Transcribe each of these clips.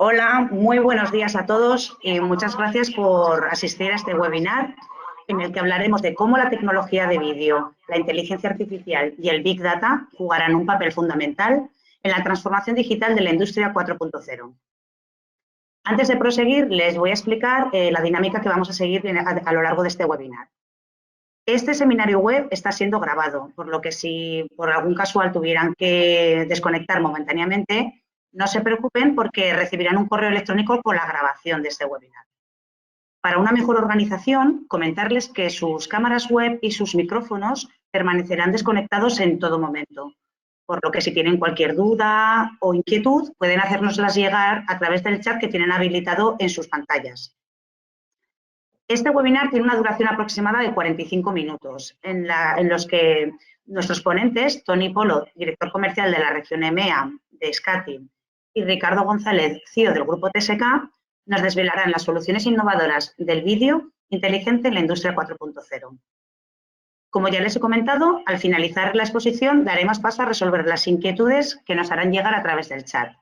Hola, muy buenos días a todos y muchas gracias por asistir a este webinar en el que hablaremos de cómo la tecnología de vídeo, la inteligencia artificial y el Big Data jugarán un papel fundamental en la transformación digital de la industria 4.0. Antes de proseguir, les voy a explicar la dinámica que vamos a seguir a lo largo de este webinar. Este seminario web está siendo grabado, por lo que si por algún casual tuvieran que desconectar momentáneamente, no se preocupen porque recibirán un correo electrónico con la grabación de este webinar. Para una mejor organización, comentarles que sus cámaras web y sus micrófonos permanecerán desconectados en todo momento, por lo que si tienen cualquier duda o inquietud, pueden hacérnoslas llegar a través del chat que tienen habilitado en sus pantallas. Este webinar tiene una duración aproximada de 45 minutos, en los que nuestros ponentes, Tony Polo, director comercial de la región EMEA de Scati, y Ricardo González, CEO del grupo TSK, nos desvelarán las soluciones innovadoras del vídeo inteligente en la industria 4.0. Como ya les he comentado, al finalizar la exposición daremos paso a resolver las inquietudes que nos harán llegar a través del chat.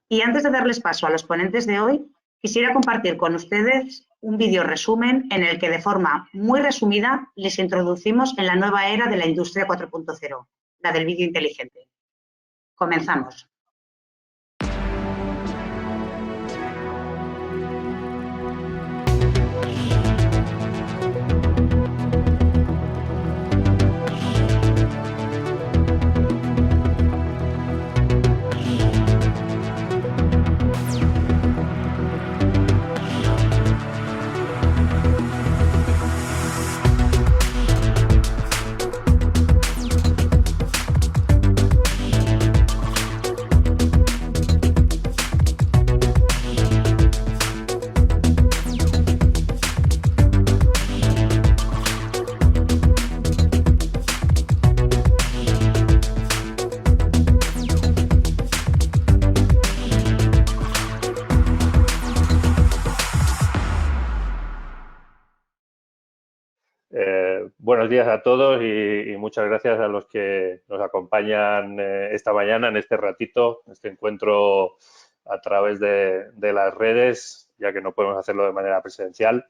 Y antes de darles paso a los ponentes de hoy, quisiera compartir con ustedes un vídeo resumen en el que de forma muy resumida les introducimos en la nueva era de la industria 4.0, la del vídeo inteligente. Comenzamos. Buenos días a todos y muchas gracias a los que nos acompañan esta mañana en este ratito, este encuentro a través de las redes, ya que no podemos hacerlo de manera presencial.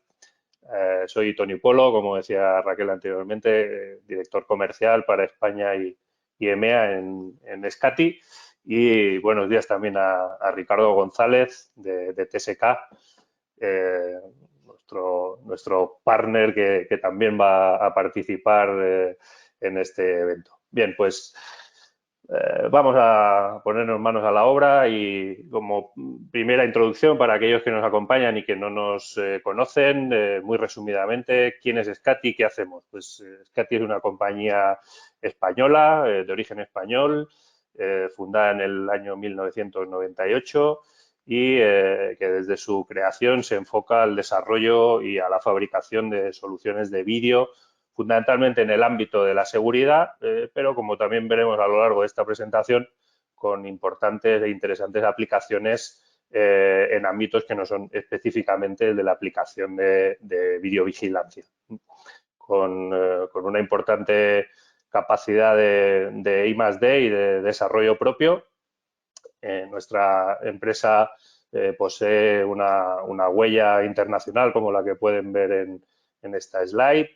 Soy Tony Polo, como decía Raquel anteriormente, director comercial para España y EMEA en Scati. Y buenos días también a Ricardo González de TSK, nuestro partner que también va a participar en este evento. Bien, pues vamos a ponernos manos a la obra y como primera introducción para aquellos que nos acompañan y que no nos conocen, muy resumidamente, ¿quién es Scati? ¿Qué hacemos? Pues Scati es una compañía española, de origen español, fundada en el año 1998 y que desde su creación se enfoca al desarrollo y a la fabricación de soluciones de vídeo, fundamentalmente en el ámbito de la seguridad, pero como también veremos a lo largo de esta presentación, con importantes e interesantes aplicaciones en ámbitos que no son específicamente de la aplicación de videovigilancia. Con una importante capacidad de I+D y de desarrollo propio, nuestra empresa posee una huella internacional como la que pueden ver en esta slide.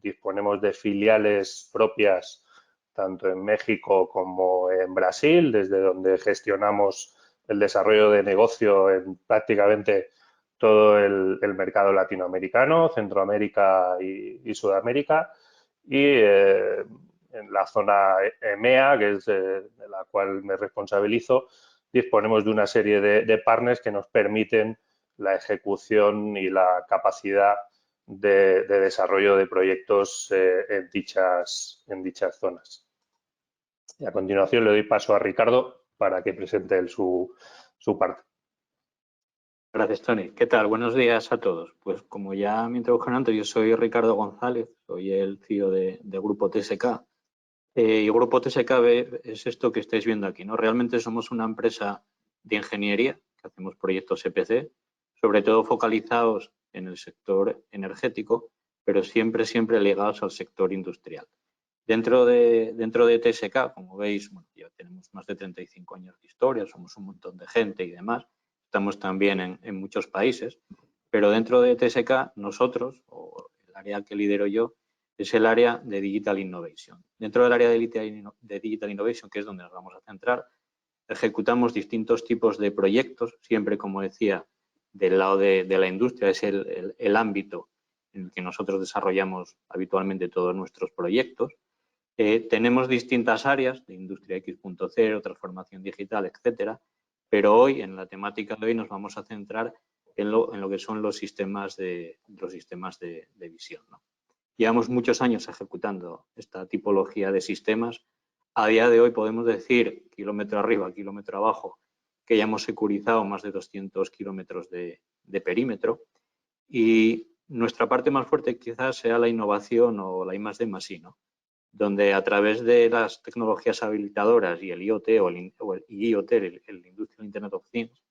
Disponemos de filiales propias tanto en México como en Brasil, desde donde gestionamos el desarrollo de negocio en prácticamente todo el mercado latinoamericano, Centroamérica y Sudamérica. Y en la zona EMEA, que es de la cual me responsabilizo, disponemos de una serie de partners que nos permiten la ejecución y la capacidad de desarrollo de proyectos en dichas zonas. Y a continuación le doy paso a Ricardo para que presente él su parte. Gracias, Tony. ¿Qué tal? Buenos días a todos. Pues como ya me introdujeron antes, yo soy Ricardo González, soy el CEO de Grupo TSK. Y Grupo TSK es esto que estáis viendo aquí, ¿no? Realmente somos una empresa de ingeniería, que hacemos proyectos EPC, sobre todo focalizados en el sector energético, pero siempre ligados al sector industrial. Dentro de TSK, como veis, bueno, ya tenemos más de 35 años de historia, somos un montón de gente y demás, estamos también en muchos países, pero dentro de TSK nosotros, o el área que lidero yo, es el área de Digital Innovation. Dentro del área de Digital Innovation, que es donde nos vamos a centrar, ejecutamos distintos tipos de proyectos, siempre, como decía, del lado de la industria, es el ámbito en el que nosotros desarrollamos habitualmente todos nuestros proyectos. Tenemos distintas áreas de industria X.0, transformación digital, etcétera, pero hoy, en la temática de hoy, nos vamos a centrar en lo que son los sistemas de visión, ¿no? Llevamos muchos años ejecutando esta tipología de sistemas. A día de hoy podemos decir, kilómetro arriba, kilómetro abajo, que ya hemos securizado más de 200 kilómetros de perímetro, y nuestra parte más fuerte quizás sea la innovación o la I+D+I, ¿no? Donde a través de las tecnologías habilitadoras y el IoT o el Industrial Internet of Things,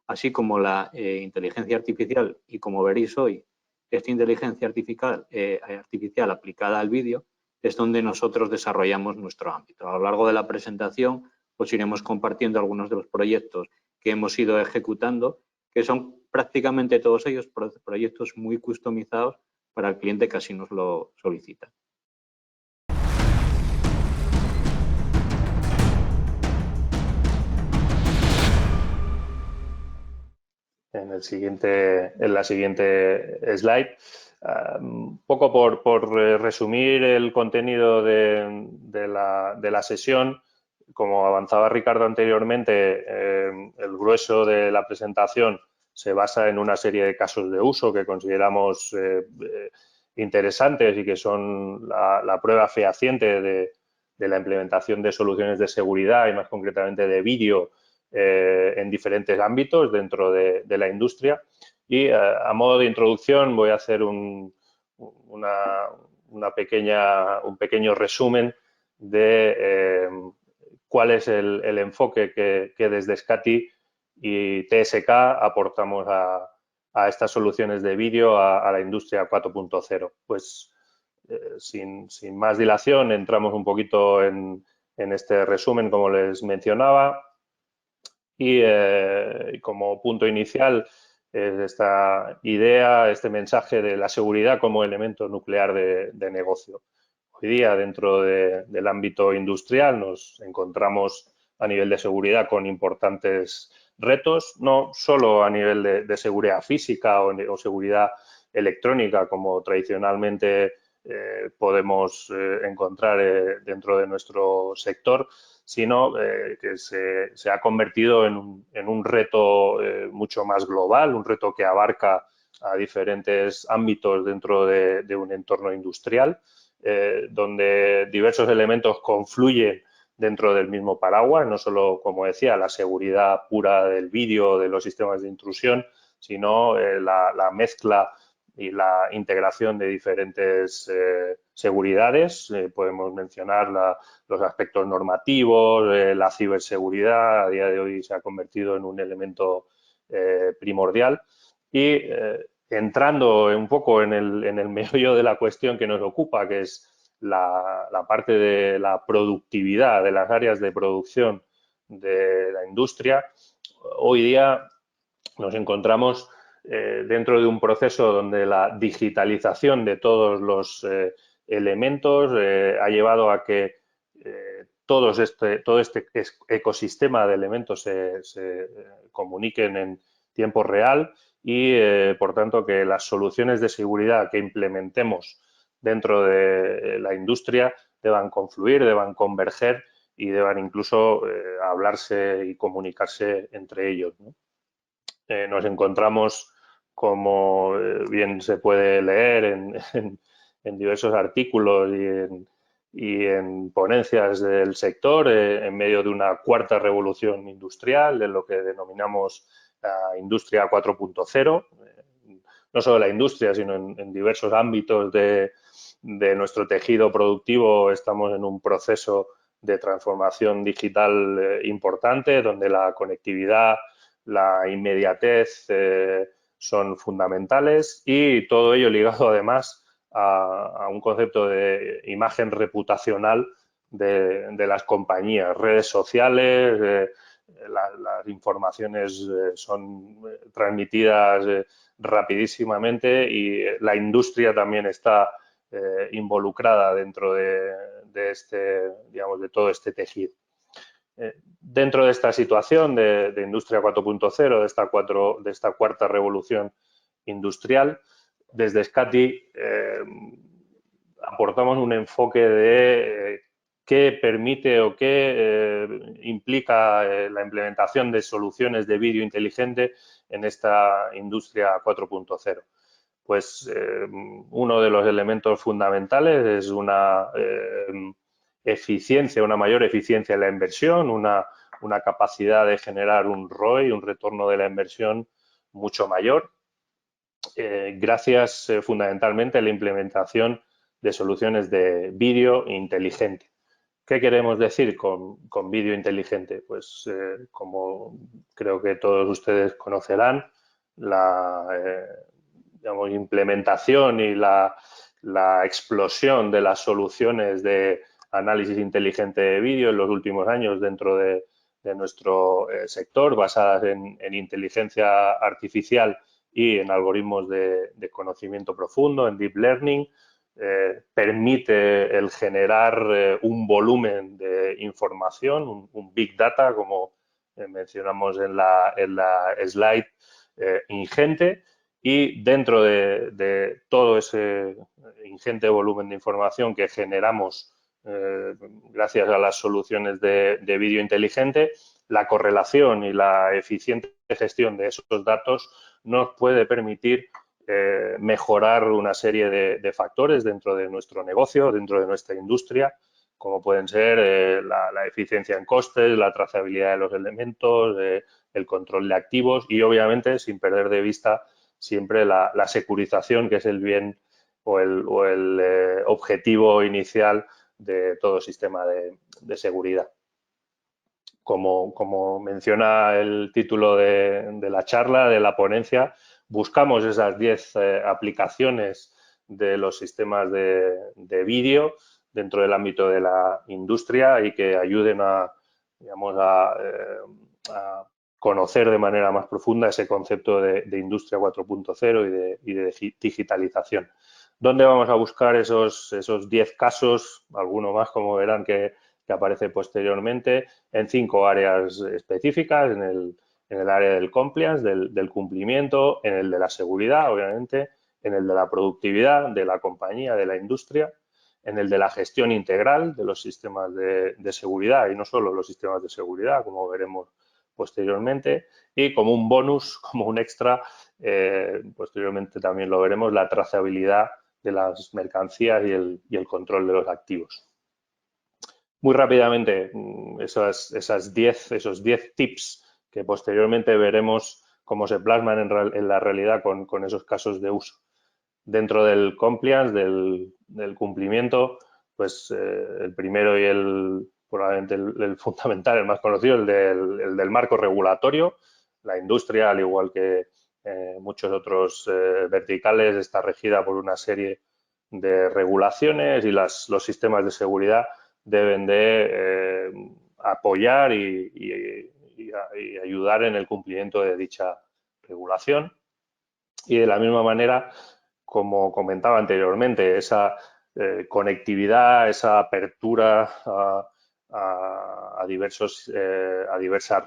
así como la inteligencia artificial, y como veréis hoy, esta inteligencia artificial aplicada al vídeo, es donde nosotros desarrollamos nuestro ámbito. A lo largo de la presentación os iremos compartiendo algunos de los proyectos que hemos ido ejecutando, que son prácticamente todos ellos proyectos muy customizados para el cliente que así nos lo solicita. En la siguiente slide. Un poco por resumir el contenido de la sesión, como avanzaba Ricardo anteriormente, el grueso de la presentación se basa en una serie de casos de uso que consideramos interesantes y que son la prueba fehaciente de la implementación de soluciones de seguridad y más concretamente de vídeo en diferentes ámbitos dentro de la industria. Y a modo de introducción voy a hacer un pequeño resumen de cuál es el enfoque que desde SCATI y TSK aportamos a estas soluciones de vídeo a la industria 4.0. Pues sin más dilación entramos un poquito en este resumen, como les mencionaba. Y como punto inicial es esta idea, este mensaje de la seguridad como elemento nuclear de negocio. Hoy día, dentro del ámbito industrial, nos encontramos a nivel de seguridad con importantes retos, no solo a nivel de seguridad física o seguridad electrónica, como tradicionalmente podemos encontrar dentro de nuestro sector, sino que se ha convertido en un reto mucho más global, un reto que abarca a diferentes ámbitos dentro de un entorno industrial, donde diversos elementos confluyen dentro del mismo paraguas, no solo, como decía, la seguridad pura del vídeo, de los sistemas de intrusión, sino la mezcla y la integración de diferentes seguridades. Podemos mencionar los aspectos normativos, la ciberseguridad, a día de hoy se ha convertido en un elemento primordial. Y entrando un poco en el meollo de la cuestión que nos ocupa, que es la parte de la productividad, de las áreas de producción de la industria, hoy día nos encontramos dentro de un proceso donde la digitalización de todos los elementos ha llevado a que todo este ecosistema de elementos se comuniquen en tiempo real y, por tanto, que las soluciones de seguridad que implementemos dentro de la industria deban confluir, deban converger y deban incluso hablarse y comunicarse entre ellos, ¿no? Nos encontramos, como bien se puede leer en diversos artículos y en ponencias del sector, en medio de una cuarta revolución industrial, de lo que denominamos la industria 4.0. No solo la industria, sino en diversos ámbitos de nuestro tejido productivo estamos en un proceso de transformación digital importante, donde la conectividad, la inmediatez son fundamentales y todo ello ligado además a un concepto de imagen reputacional de las compañías, redes sociales, las informaciones son transmitidas rapidísimamente y la industria también está involucrada dentro digamos, de todo este tejido. Dentro de esta situación de Industria 4.0, de esta cuarta revolución industrial, desde Scati aportamos un enfoque de qué permite o qué implica la implementación de soluciones de vídeo inteligente en esta Industria 4.0. Pues uno de los elementos fundamentales es una eficiencia, una mayor eficiencia en la inversión, una capacidad de generar un ROI, un retorno de la inversión mucho mayor, gracias fundamentalmente a la implementación de soluciones de vídeo inteligente. ¿Qué queremos decir con vídeo inteligente? Pues como creo que todos ustedes conocerán, la digamos, implementación y la explosión de las soluciones de análisis inteligente de vídeo en los últimos años dentro de nuestro sector, basadas en inteligencia artificial y en algoritmos de conocimiento profundo, en deep learning, permite el generar un volumen de información, un big data, como mencionamos en la slide, ingente, y dentro de todo ese ingente volumen de información que generamos gracias a las soluciones de vídeo inteligente, la correlación y la eficiente gestión de esos datos nos puede permitir mejorar una serie de factores dentro de nuestro negocio, dentro de nuestra industria, como pueden ser la eficiencia en costes, la trazabilidad de los elementos, el control de activos y, obviamente, sin perder de vista siempre la securización, que es el bien o el objetivo inicial de todo sistema de seguridad. Como menciona el título de la charla, de la ponencia, buscamos esas 10 aplicaciones de los sistemas de vídeo dentro del ámbito de la industria y que ayuden digamos, a conocer de manera más profunda ese concepto de Industria 4.0 y de digitalización. ¿Dónde vamos a buscar esos 10 casos? Alguno más, como verán, que aparece posteriormente, en 5 áreas específicas, en el área del compliance, del cumplimiento, en el de la seguridad, obviamente, en el de la productividad de la compañía, de la industria, en el de la gestión integral de los sistemas de seguridad y no solo los sistemas de seguridad, como veremos posteriormente, y como un bonus, como un extra, posteriormente también lo veremos, la trazabilidad de las mercancías y el control de los activos. Muy rápidamente, esos 10 tips que posteriormente veremos cómo se plasman en la realidad con esos casos de uso. Dentro del compliance, del cumplimiento, pues el primero y probablemente el fundamental, el más conocido, el del marco regulatorio. La industria, al igual que muchos otros verticales, está regida por una serie de regulaciones y los sistemas de seguridad deben de apoyar y ayudar en el cumplimiento de dicha regulación. Y de la misma manera, como comentaba anteriormente, esa conectividad, esa apertura a diversas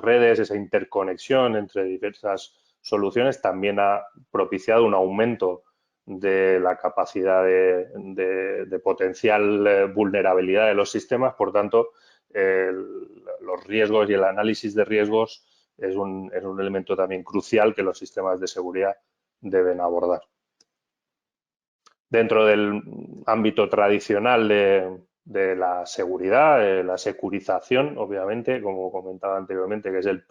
redes, esa interconexión entre diversas soluciones también ha propiciado un aumento de la capacidad de potencial vulnerabilidad de los sistemas. Por tanto, los riesgos y el análisis de riesgos es un elemento también crucial que los sistemas de seguridad deben abordar. Dentro del ámbito tradicional de la seguridad, la securización, obviamente, como comentaba anteriormente, que es el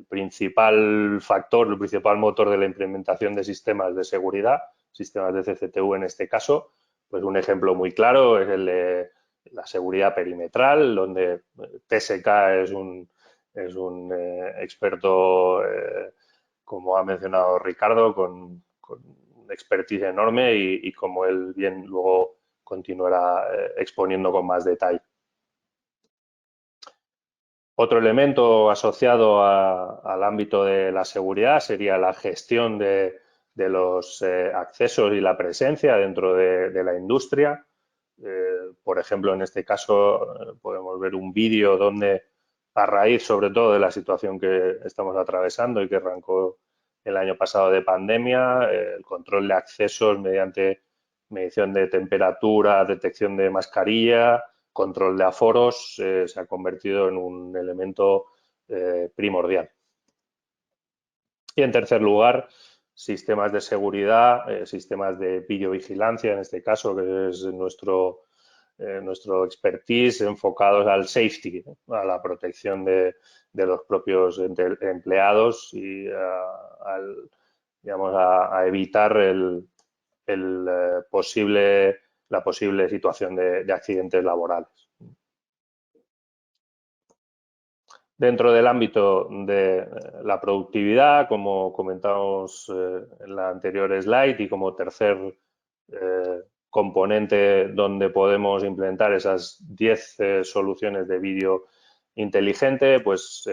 principal factor, el principal motor de la implementación de sistemas de seguridad, sistemas de CCTV en este caso, pues un ejemplo muy claro es el de la seguridad perimetral, donde TSK es un experto, como ha mencionado Ricardo, con expertise enorme y como él bien luego continuará exponiendo con más detalle. Otro elemento asociado al ámbito de la seguridad sería la gestión de los accesos y la presencia dentro de la industria. Por ejemplo, en este caso podemos ver un vídeo donde, a raíz sobre todo de la situación que estamos atravesando y que arrancó el año pasado de pandemia, el control de accesos mediante medición de temperatura, detección de mascarilla, control de aforos, se ha convertido en un elemento primordial. Y en tercer lugar, sistemas de seguridad, sistemas de videovigilancia, en este caso, que es nuestro expertise, enfocados al safety, a la protección de los propios empleados y a evitar la posible situación de accidentes laborales. Dentro del ámbito de la productividad, como comentamos en la anterior slide, y como tercer componente donde podemos implementar esas 10 soluciones de vídeo inteligente, pues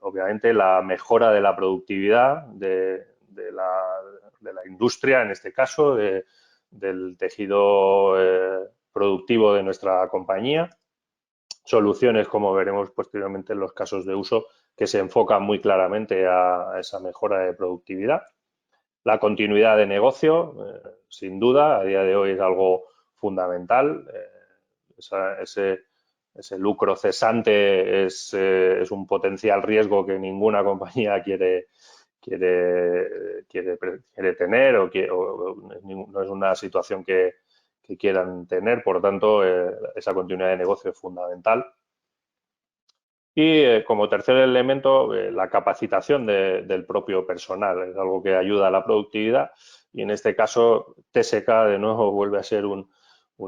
obviamente la mejora de la productividad de la industria, en este caso, del tejido productivo de nuestra compañía. Soluciones, como veremos posteriormente en los casos de uso, que se enfocan muy claramente a esa mejora de productividad. La continuidad de negocio, sin duda, a día de hoy es algo fundamental. Ese lucro cesante es un potencial riesgo que ninguna compañía quiere tener o no es una situación que quieran tener. Por tanto, esa continuidad de negocio es fundamental. Y como tercer elemento, la capacitación del propio personal, es algo que ayuda a la productividad y en este caso TSK de nuevo vuelve a ser un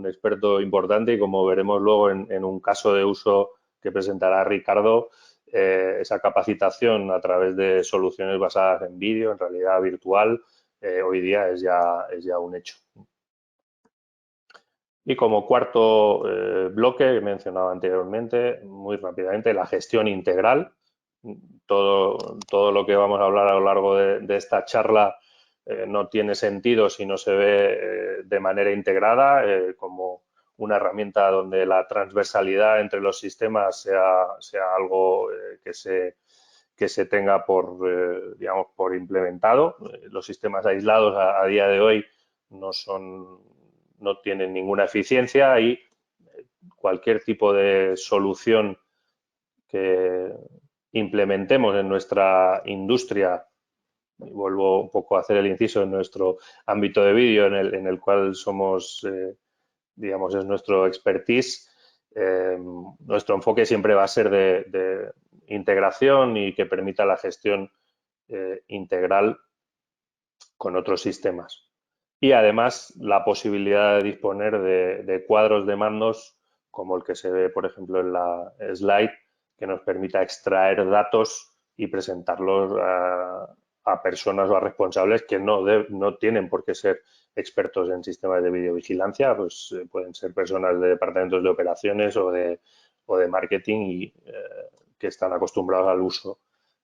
experto importante y como veremos luego en un caso de uso que presentará Ricardo, esa capacitación a través de soluciones basadas en vídeo, en realidad virtual, hoy día es ya un hecho. Y como cuarto bloque que mencionaba anteriormente, muy rápidamente, la gestión integral. Todo lo que vamos a hablar a lo largo de esta charla no tiene sentido si no se ve de manera integrada como una herramienta donde la transversalidad entre los sistemas sea algo que se tenga por implementado. Los sistemas aislados a día de hoy no tienen ninguna eficiencia y cualquier tipo de solución que implementemos en nuestra industria, y vuelvo un poco a hacer el inciso en nuestro ámbito de vídeo en el cual somos, digamos, es nuestro expertise, nuestro enfoque siempre va a ser de integración y que permita la gestión integral con otros sistemas. Y además la posibilidad de disponer de cuadros de mandos como el que se ve, por ejemplo, en la slide, que nos permita extraer datos y presentarlos a personas o a responsables que no tienen por qué ser expertos en sistemas de videovigilancia, pues pueden ser personas de departamentos de operaciones o de marketing y que están acostumbrados al uso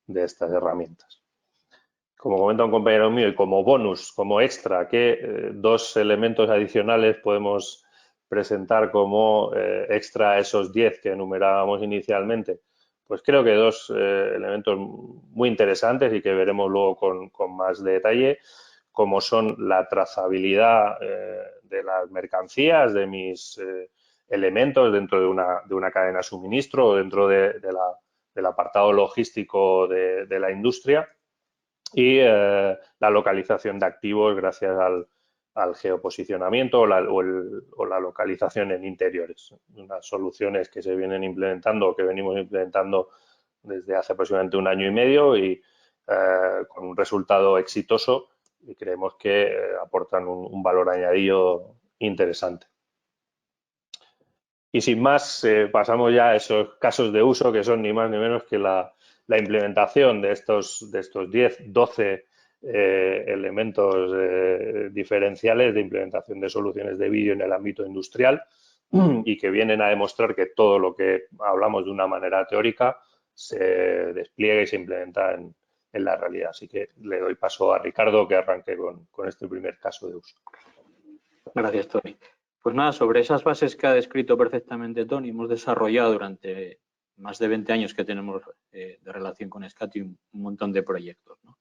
de estas herramientas. Como comenta un compañero mío, y como bonus, como extra, ¿qué dos elementos adicionales podemos presentar como extra a esos 10 que enumerábamos inicialmente? Pues creo que dos elementos muy interesantes y que veremos luego con más detalle, como son la trazabilidad de las mercancías, de mis elementos dentro de una cadena de suministro o dentro del apartado logístico de la industria, y la localización de activos gracias al geoposicionamiento o la localización en interiores. Unas soluciones que se vienen implementando o que venimos implementando desde hace aproximadamente 1 año y medio y con un resultado exitoso y creemos que aportan un valor añadido interesante. Y sin más, pasamos ya a esos casos de uso que son ni más ni menos que la implementación de estos 10, 12 elementos diferenciales de implementación de soluciones de vídeo en el ámbito industrial. y que vienen a demostrar que todo lo que hablamos de una manera teórica se despliega y se implementa en la realidad. Así que le doy paso a Ricardo que arranque con este primer caso de uso. Gracias, Tony. Pues nada, sobre esas bases que ha descrito perfectamente Tony, hemos desarrollado durante más de 20 años que tenemos de relación con Scati un montón de proyectos, ¿no?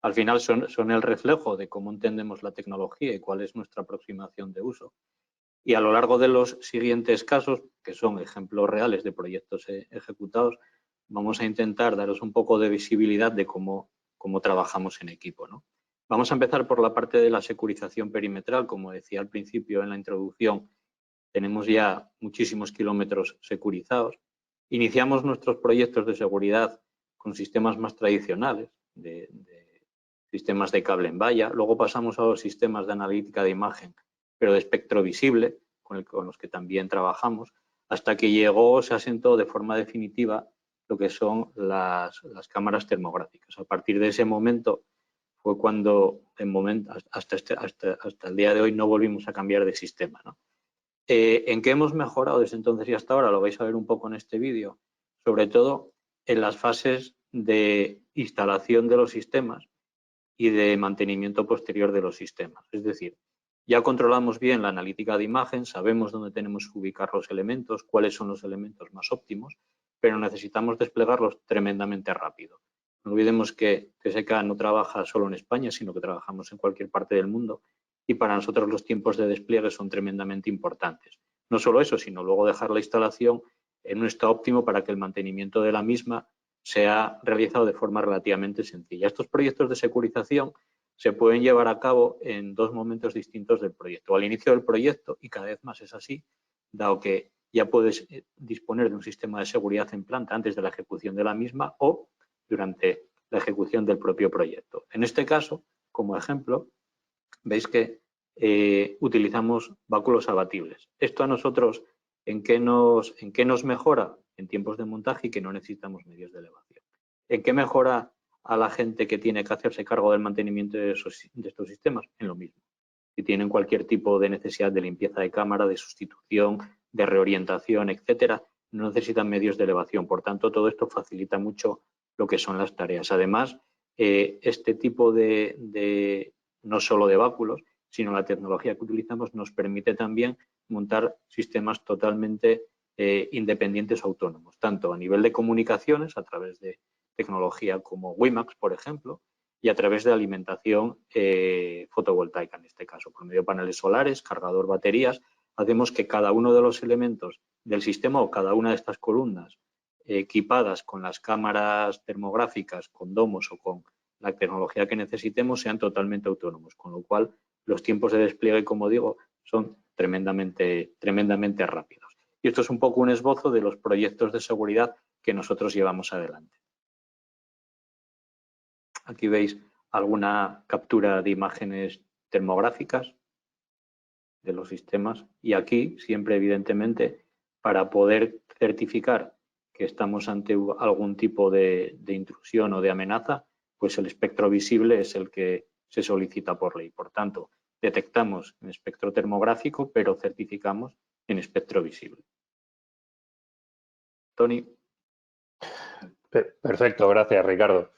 Al final son el reflejo de cómo entendemos la tecnología y cuál es nuestra aproximación de uso. Y a lo largo de los siguientes casos, que son ejemplos reales de proyectos ejecutados, vamos a intentar daros un poco de visibilidad de cómo trabajamos en equipo, ¿no? Vamos a empezar por la parte de la securización perimetral. Como decía al principio en la introducción, tenemos ya muchísimos kilómetros securizados. Iniciamos nuestros proyectos de seguridad con sistemas más tradicionales, de sistemas de cable en valla. Luego pasamos a los sistemas de analítica de imagen, pero de espectro visible, con los que también trabajamos, hasta que se asentó de forma definitiva lo que son las cámaras termográficas. A partir de ese momento fue cuando, hasta el día de hoy, no volvimos a cambiar de sistema, ¿no? ¿En qué hemos mejorado desde entonces y hasta ahora? Lo vais a ver un poco en este vídeo. Sobre todo en las fases de instalación de los sistemas y de mantenimiento posterior de los sistemas. Es decir, ya controlamos bien la analítica de imagen, sabemos dónde tenemos que ubicar los elementos, cuáles son los elementos más óptimos, pero necesitamos desplegarlos tremendamente rápido. No olvidemos que TSK no trabaja solo en España, sino que trabajamos en cualquier parte del mundo y para nosotros los tiempos de despliegue son tremendamente importantes. No solo eso, sino luego dejar la instalación en un estado óptimo para que el mantenimiento de la misma sea realizado de forma relativamente sencilla. Estos proyectos de securización se pueden llevar a cabo en dos momentos distintos del proyecto. O al inicio del proyecto, y cada vez más es así, dado que ya puedes disponer de un sistema de seguridad en planta antes de la ejecución de la misma, o durante la ejecución del propio proyecto. En este caso, como ejemplo, veis que utilizamos báculos abatibles. Esto a nosotros, ¿en qué nos mejora? En tiempos de montaje y que no necesitamos medios de elevación. ¿En qué mejora a la gente que tiene que hacerse cargo del mantenimiento de estos sistemas? En lo mismo. Si tienen cualquier tipo de necesidad de limpieza de cámara, de sustitución, de reorientación, etcétera, no necesitan medios de elevación. Por tanto, todo esto facilita mucho lo que son las tareas. Además, este tipo no solo de báculos, sino la tecnología que utilizamos nos permite también montar sistemas totalmente independientes autónomos, tanto a nivel de comunicaciones, a través de tecnología como WiMAX, por ejemplo, y a través de alimentación fotovoltaica, en este caso, por medio de paneles solares, cargador, baterías. Hacemos que cada uno de los elementos del sistema o cada una de estas columnas equipadas con las cámaras termográficas, con domos o con la tecnología que necesitemos sean totalmente autónomos, con lo cual los tiempos de despliegue, como digo, son tremendamente rápidos. Y esto es un poco un esbozo de los proyectos de seguridad que nosotros llevamos adelante. Aquí veis alguna captura de imágenes termográficas de los sistemas y aquí siempre, evidentemente, para poder certificar que estamos ante algún tipo de intrusión o de amenaza, pues el espectro visible es el que se solicita por ley. Por tanto, detectamos en espectro termográfico, pero certificamos en espectro visible. Tony. Perfecto, gracias, Ricardo.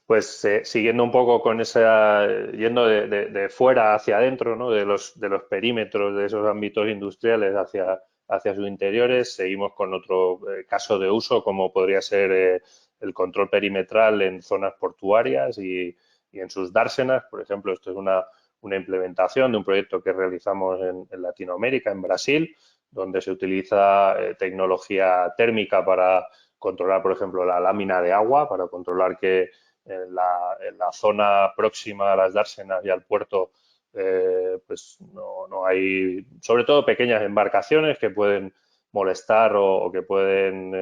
Pues siguiendo un poco con esa, yendo de fuera hacia adentro, ¿no? de los perímetros de esos ámbitos industriales hacia sus interiores, seguimos con otro caso de uso, como podría ser el control perimetral en zonas portuarias y en sus dársenas. Por ejemplo, esto es una implementación de un proyecto que realizamos en Latinoamérica, en Brasil, donde se utiliza tecnología térmica para controlar, por ejemplo, la lámina de agua, para controlar que en la zona próxima a las dársenas y al puerto pues no hay, sobre todo pequeñas embarcaciones que pueden molestar o que pueden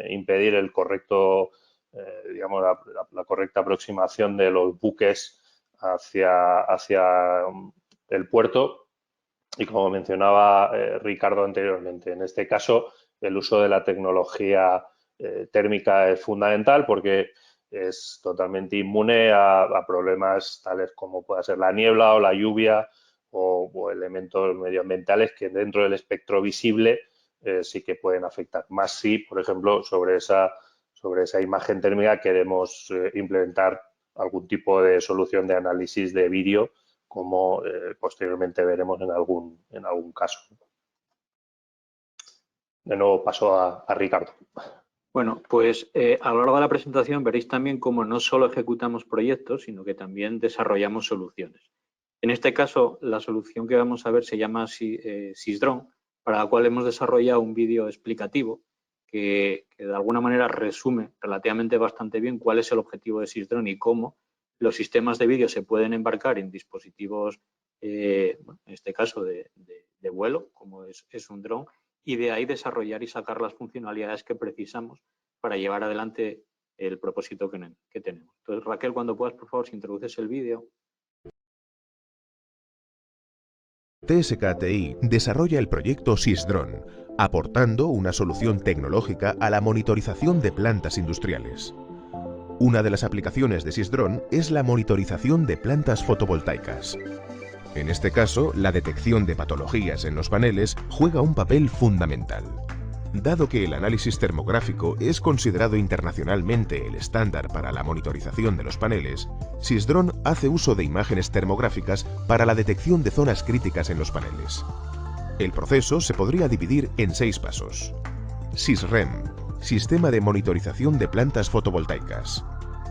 impedir el correcto, digamos, la correcta aproximación de los buques hacia el puerto. Y como mencionaba Ricardo anteriormente, en este caso el uso de la tecnología térmica es fundamental porque es totalmente inmune a problemas tales como pueda ser la niebla o la lluvia o elementos medioambientales que dentro del espectro visible sí que pueden afectar. Más si, por ejemplo, sobre esa imagen térmica queremos implementar algún tipo de solución de análisis de vídeo, como posteriormente veremos en algún caso. De nuevo paso a Ricardo. Bueno, pues a lo largo de la presentación veréis también cómo no solo ejecutamos proyectos, sino que también desarrollamos soluciones. En este caso, la solución que vamos a ver se llama SysDrone, para la cual hemos desarrollado un vídeo explicativo que de alguna manera resume relativamente bastante bien cuál es el objetivo de SysDrone y cómo los sistemas de vídeo se pueden embarcar en dispositivos, bueno, en este caso de vuelo, como es un dron, y de ahí desarrollar y sacar las funcionalidades que precisamos para llevar adelante el propósito que tenemos. Entonces, Raquel, cuando puedas, por favor, si introduces el vídeo. TSK-TI desarrolla el proyecto SysDrone, aportando una solución tecnológica a la monitorización de plantas industriales. Una de las aplicaciones de SysDrone es la monitorización de plantas fotovoltaicas. En este caso, la detección de patologías en los paneles juega un papel fundamental. Dado que el análisis termográfico es considerado internacionalmente el estándar para la monitorización de los paneles, SysDrone hace uso de imágenes termográficas para la detección de zonas críticas en los paneles. El proceso se podría dividir en 6 pasos. SysREM, Sistema de Monitorización de Plantas Fotovoltaicas.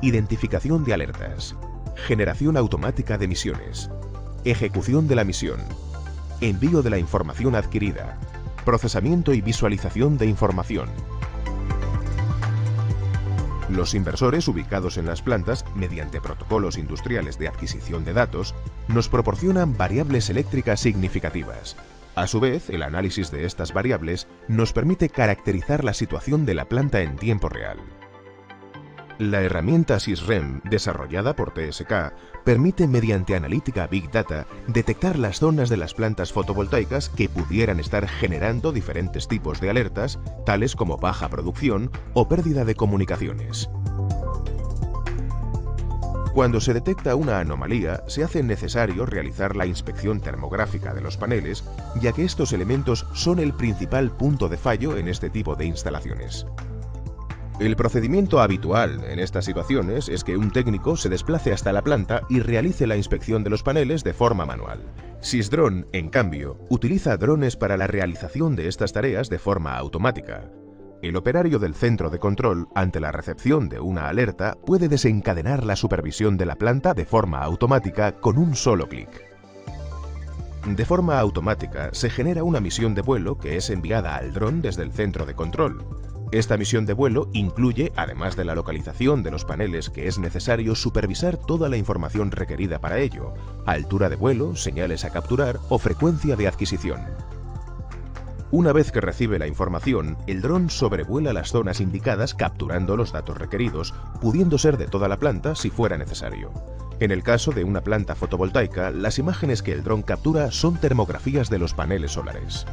Identificación de alertas. Generación automática de misiones. Ejecución de la misión. Envío de la información adquirida. Procesamiento y visualización de información. Los inversores ubicados en las plantas, mediante protocolos industriales de adquisición de datos, nos proporcionan variables eléctricas significativas. A su vez, el análisis de estas variables nos permite caracterizar la situación de la planta en tiempo real. La herramienta SysREM, desarrollada por TSK, permite mediante analítica Big Data detectar las zonas de las plantas fotovoltaicas que pudieran estar generando diferentes tipos de alertas, tales como baja producción o pérdida de comunicaciones. Cuando se detecta una anomalía, se hace necesario realizar la inspección termográfica de los paneles, ya que estos elementos son el principal punto de fallo en este tipo de instalaciones. El procedimiento habitual en estas situaciones es que un técnico se desplace hasta la planta y realice la inspección de los paneles de forma manual. SysDrone, en cambio, utiliza drones para la realización de estas tareas de forma automática. El operario del centro de control, ante la recepción de una alerta, puede desencadenar la supervisión de la planta de forma automática con un solo clic. De forma automática, se genera una misión de vuelo que es enviada al dron desde el centro de control. Esta misión de vuelo incluye, además de la localización de los paneles, que es necesario supervisar toda la información requerida para ello: altura de vuelo, señales a capturar o frecuencia de adquisición. Una vez que recibe la información, el dron sobrevuela las zonas indicadas capturando los datos requeridos, pudiendo ser de toda la planta si fuera necesario. En el caso de una planta fotovoltaica, las imágenes que el dron captura son termografías de los paneles solares.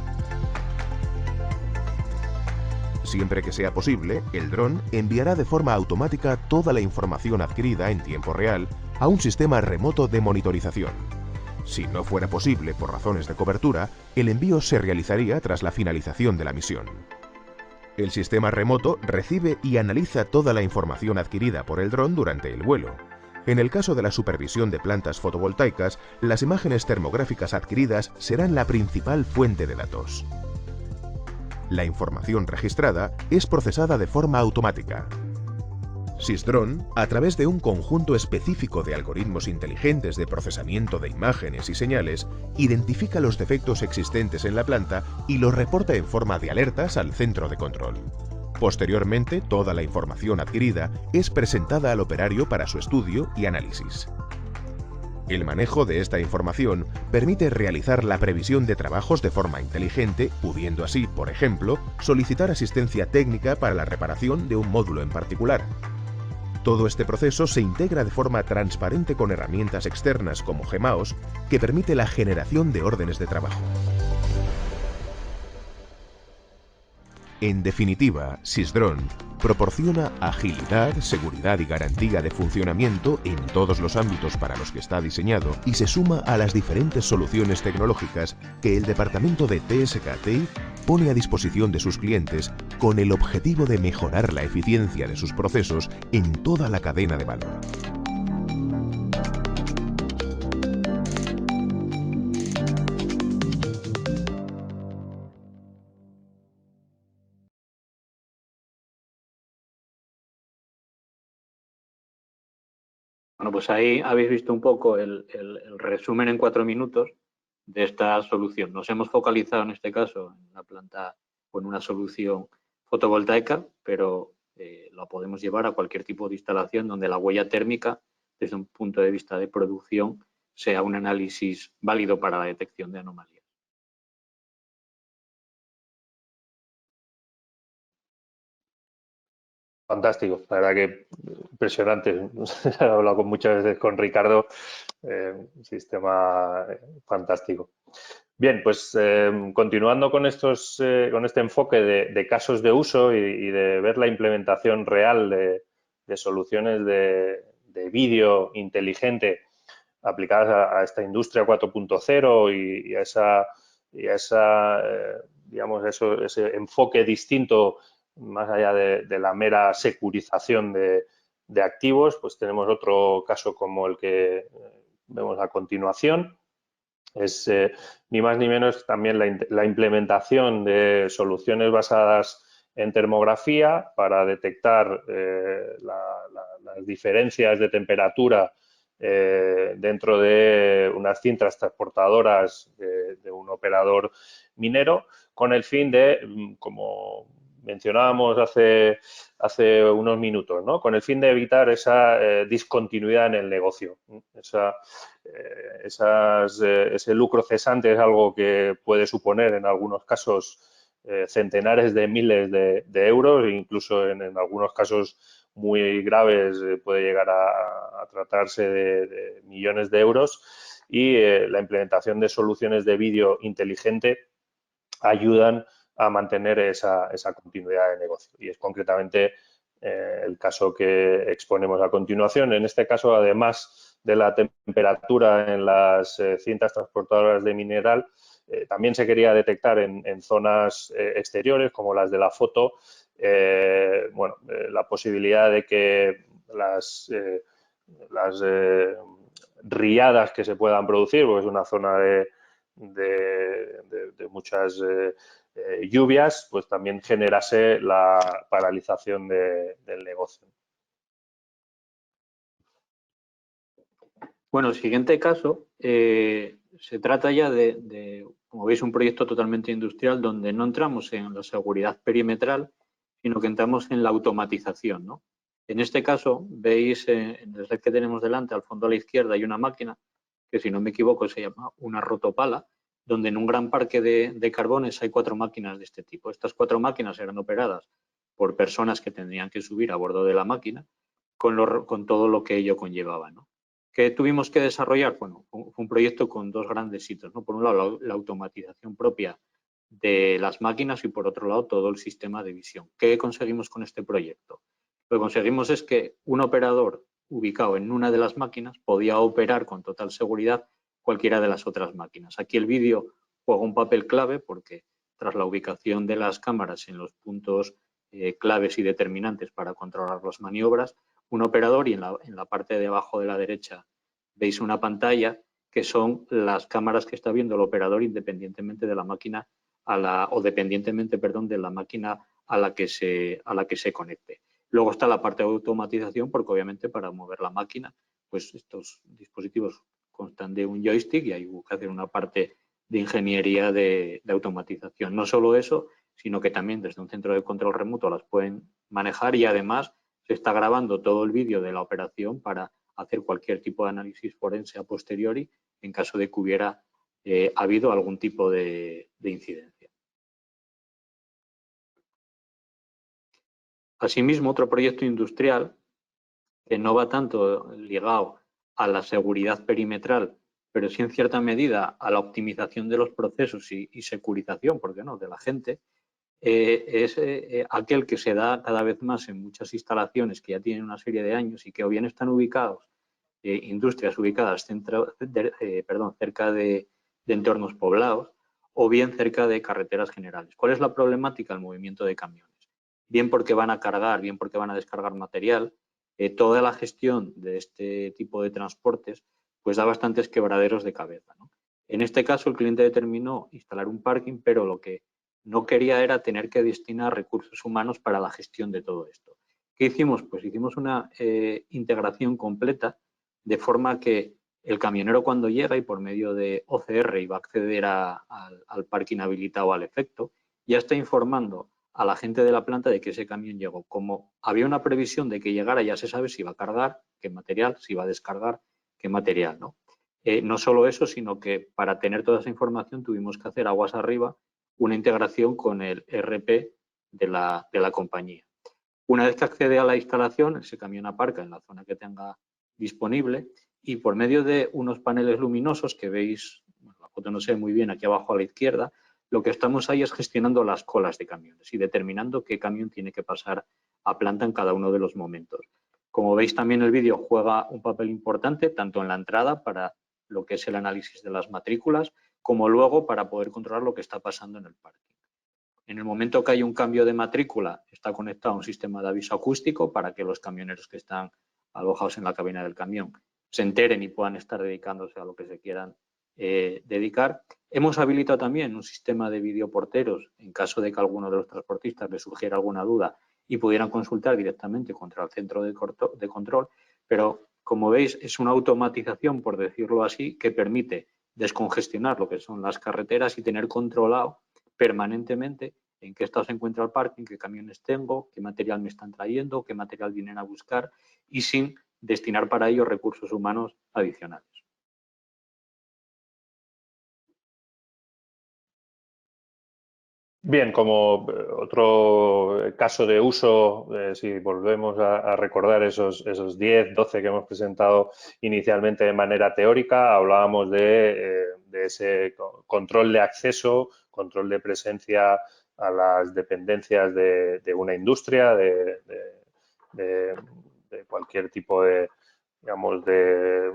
Siempre que sea posible, el dron enviará de forma automática toda la información adquirida en tiempo real a un sistema remoto de monitorización. Si no fuera posible por razones de cobertura, el envío se realizaría tras la finalización de la misión. El sistema remoto recibe y analiza toda la información adquirida por el dron durante el vuelo. En el caso de la supervisión de plantas fotovoltaicas, las imágenes termográficas adquiridas serán la principal fuente de datos. La información registrada es procesada de forma automática. SysDrone, a través de un conjunto específico de algoritmos inteligentes de procesamiento de imágenes y señales, identifica los defectos existentes en la planta y los reporta en forma de alertas al centro de control. Posteriormente, toda la información adquirida es presentada al operario para su estudio y análisis. El manejo de esta información permite realizar la previsión de trabajos de forma inteligente, pudiendo así, por ejemplo, solicitar asistencia técnica para la reparación de un módulo en particular. Todo este proceso se integra de forma transparente con herramientas externas como Gmaos, que permite la generación de órdenes de trabajo. En definitiva, SysDrone proporciona agilidad, seguridad y garantía de funcionamiento en todos los ámbitos para los que está diseñado y se suma a las diferentes soluciones tecnológicas que el departamento de TSK-TI pone a disposición de sus clientes con el objetivo de mejorar la eficiencia de sus procesos en toda la cadena de valor. Bueno, pues ahí habéis visto un poco el resumen en 4 minutos de esta solución. Nos hemos focalizado en este caso en una planta o en una solución fotovoltaica, pero la podemos llevar a cualquier tipo de instalación donde la huella térmica, desde un punto de vista de producción, sea un análisis válido para la detección de anomalías. Fantástico, la verdad que impresionante. He hablado muchas veces con Ricardo, un sistema fantástico. Bien, pues continuando con con este enfoque de casos de uso y de ver la implementación real de soluciones de vídeo inteligente aplicadas a esta industria 4.0 y a esa digamos, ese enfoque distinto más allá de la mera securización de activos, pues tenemos otro caso como el que vemos a continuación. Es ni más ni menos también la implementación de soluciones basadas en termografía para detectar las diferencias de temperatura dentro de unas cintas transportadoras de un operador minero, con el fin de, como mencionábamos hace unos minutos, ¿no? Con el fin de evitar esa discontinuidad en el negocio. Ese lucro cesante es algo que puede suponer en algunos casos centenares de miles de euros e incluso en algunos casos muy graves puede llegar a tratarse de millones de euros, y la implementación de soluciones de vídeo inteligente ayudan a mantener esa continuidad de negocio, y es concretamente el caso que exponemos a continuación. En este caso, además de la temperatura en las cintas transportadoras de mineral, también se quería detectar en zonas exteriores como las de la foto, la posibilidad de que las riadas que se puedan producir, porque es una zona de muchas lluvias, pues también generase la paralización del negocio. Bueno, el siguiente caso se trata ya de, como veis, un proyecto totalmente industrial donde no entramos en la seguridad perimetral, sino que entramos en la automatización, ¿no? En este caso, veis en el slide que tenemos delante, al fondo a la izquierda, hay una máquina que, si no me equivoco, se llama una rotopala, donde en un gran parque de carbones hay 4 máquinas de este tipo. Estas 4 máquinas eran operadas por personas que tendrían que subir a bordo de la máquina con todo lo que ello conllevaba, ¿no? ¿Qué tuvimos que desarrollar? Bueno, fue un proyecto con 2 grandes hitos, ¿no? Por un lado, la automatización propia de las máquinas y, por otro lado, todo el sistema de visión. ¿Qué conseguimos con este proyecto? Lo que conseguimos es que un operador ubicado en una de las máquinas podía operar con total seguridad cualquiera de las otras máquinas. Aquí el vídeo juega un papel clave porque, tras la ubicación de las cámaras en los puntos claves y determinantes para controlar las maniobras, un operador, y en la parte de abajo de la derecha veis una pantalla que son las cámaras que está viendo el operador independientemente de la máquina de la máquina a la que se conecte. Luego está la parte de automatización, porque obviamente para mover la máquina, pues estos dispositivos constan de un joystick y hay que hacer una parte de ingeniería de automatización. No solo eso, sino que también desde un centro de control remoto las pueden manejar, y además se está grabando todo el vídeo de la operación para hacer cualquier tipo de análisis forense a posteriori en caso de que hubiera habido algún tipo de incidencia. Asimismo, otro proyecto industrial que no va tanto ligado a la seguridad perimetral, pero sí en cierta medida a la optimización de los procesos y securización, ¿por qué no?, de la gente, es aquel que se da cada vez más en muchas instalaciones que ya tienen una serie de años y que o bien están ubicados, industrias ubicadas cerca de entornos poblados, o bien cerca de carreteras generales. ¿Cuál es la problemática? El movimiento de camiones. Bien porque van a cargar, bien porque van a descargar material. Toda la gestión de este tipo de transportes pues da bastantes quebraderos de cabeza, ¿no? En este caso, el cliente determinó instalar un parking, pero lo que no quería era tener que destinar recursos humanos para la gestión de todo esto. ¿Qué hicimos? Pues hicimos una integración completa, de forma que el camionero, cuando llega y por medio de OCR y va a acceder al parking habilitado al efecto, ya está informando a la gente de la planta de que ese camión llegó. Como había una previsión de que llegara, ya se sabe si va a cargar, qué material, si va a descargar, qué material, ¿no? No solo eso, sino que para tener toda esa información tuvimos que hacer aguas arriba una integración con el ERP de la compañía. Una vez que accede a la instalación, ese camión aparca en la zona que tenga disponible y por medio de unos paneles luminosos que veis, bueno, la foto no se ve muy bien, aquí abajo a la izquierda, lo que estamos ahí es gestionando las colas de camiones y determinando qué camión tiene que pasar a planta en cada uno de los momentos. Como veis, también el vídeo juega un papel importante, tanto en la entrada para lo que es el análisis de las matrículas, como luego para poder controlar lo que está pasando en el parking. En el momento que hay un cambio de matrícula, está conectado a un sistema de aviso acústico para que los camioneros que están alojados en la cabina del camión se enteren y puedan estar dedicándose a lo que se quieran dedicar. Hemos habilitado también un sistema de videoporteros en caso de que alguno de los transportistas le surgiera alguna duda y pudieran consultar directamente contra el centro de control, pero como veis es una automatización, por decirlo así, que permite descongestionar lo que son las carreteras y tener controlado permanentemente en qué estado se encuentra el parking, qué camiones tengo, qué material me están trayendo, qué material vienen a buscar y sin destinar para ello recursos humanos adicionales. Bien, como otro caso de uso, si volvemos a recordar esos 10, 12 que hemos presentado inicialmente de manera teórica, hablábamos de ese control de acceso, control de presencia a las dependencias de una industria, de cualquier tipo de, digamos, de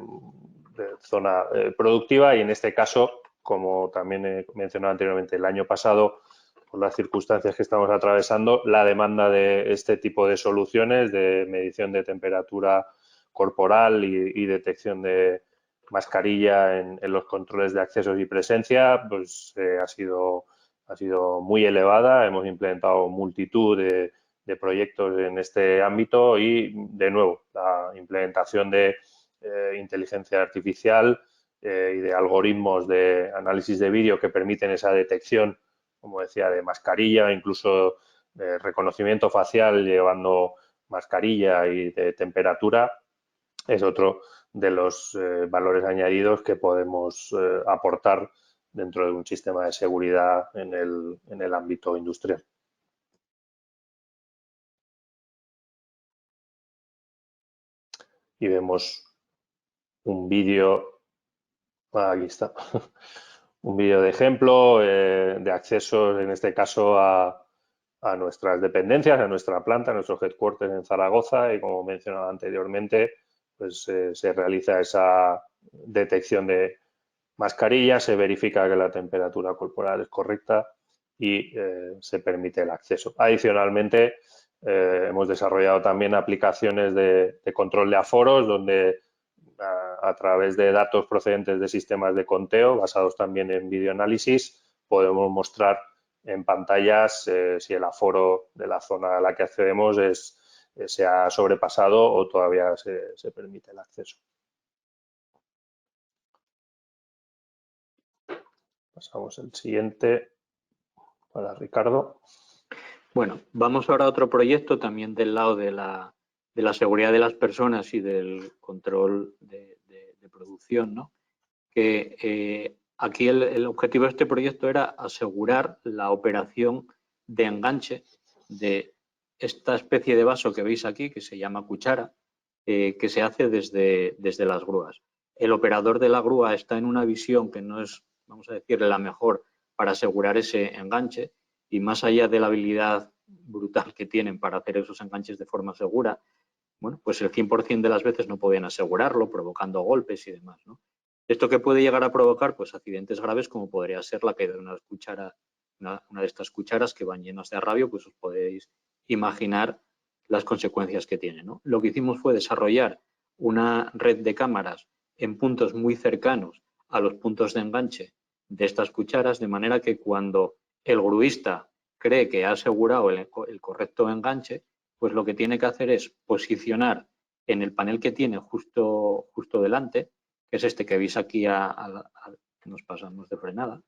zona productiva y en este caso, como también he mencionado anteriormente, el año pasado, por las circunstancias que estamos atravesando, la demanda de este tipo de soluciones de medición de temperatura corporal y detección de mascarilla en los controles de accesos y presencia, pues ha sido muy elevada. Hemos implementado multitud de proyectos en este ámbito y, de nuevo, la implementación de inteligencia artificial y de algoritmos de análisis de vídeo que permiten esa detección, como decía, de mascarilla, incluso de reconocimiento facial llevando mascarilla y de temperatura, es otro de los valores añadidos que podemos aportar dentro de un sistema de seguridad en el ámbito industrial. Y vemos un vídeo, aquí está, un vídeo de ejemplo de accesos, en este caso a nuestras dependencias, a nuestra planta, a nuestro headquarters en Zaragoza y, como mencionaba anteriormente, pues se realiza esa detección de mascarilla, se verifica que la temperatura corporal es correcta y se permite el acceso. Adicionalmente, hemos desarrollado también aplicaciones de control de aforos donde a través de datos procedentes de sistemas de conteo basados también en videoanálisis podemos mostrar en pantallas si el aforo de la zona a la que accedemos se ha sobrepasado o todavía se permite el acceso. Pasamos al siguiente para Ricardo. Bueno, vamos ahora a otro proyecto también del lado de la seguridad de las personas y del control de producción, ¿no? Que aquí el objetivo de este proyecto era asegurar la operación de enganche de esta especie de vaso que veis aquí, que se llama cuchara, que se hace desde las grúas. El operador de la grúa está en una visión que no es, vamos a decir, la mejor para asegurar ese enganche, y más allá de la habilidad brutal que tienen para hacer esos enganches de forma segura, bueno, pues el 100% de las veces no podían asegurarlo, provocando golpes y demás, ¿no? ¿Esto qué puede llegar a provocar? Pues accidentes graves como podría ser la caída de una cuchara, una de estas cucharas que van llenas de rabio, pues os podéis imaginar las consecuencias que tiene, ¿no? Lo que hicimos fue desarrollar una red de cámaras en puntos muy cercanos a los puntos de enganche de estas cucharas, de manera que cuando el gruista cree que ha asegurado el correcto enganche, pues lo que tiene que hacer es posicionar en el panel que tiene justo delante, que es este que veis aquí, que nos pasamos de frenada,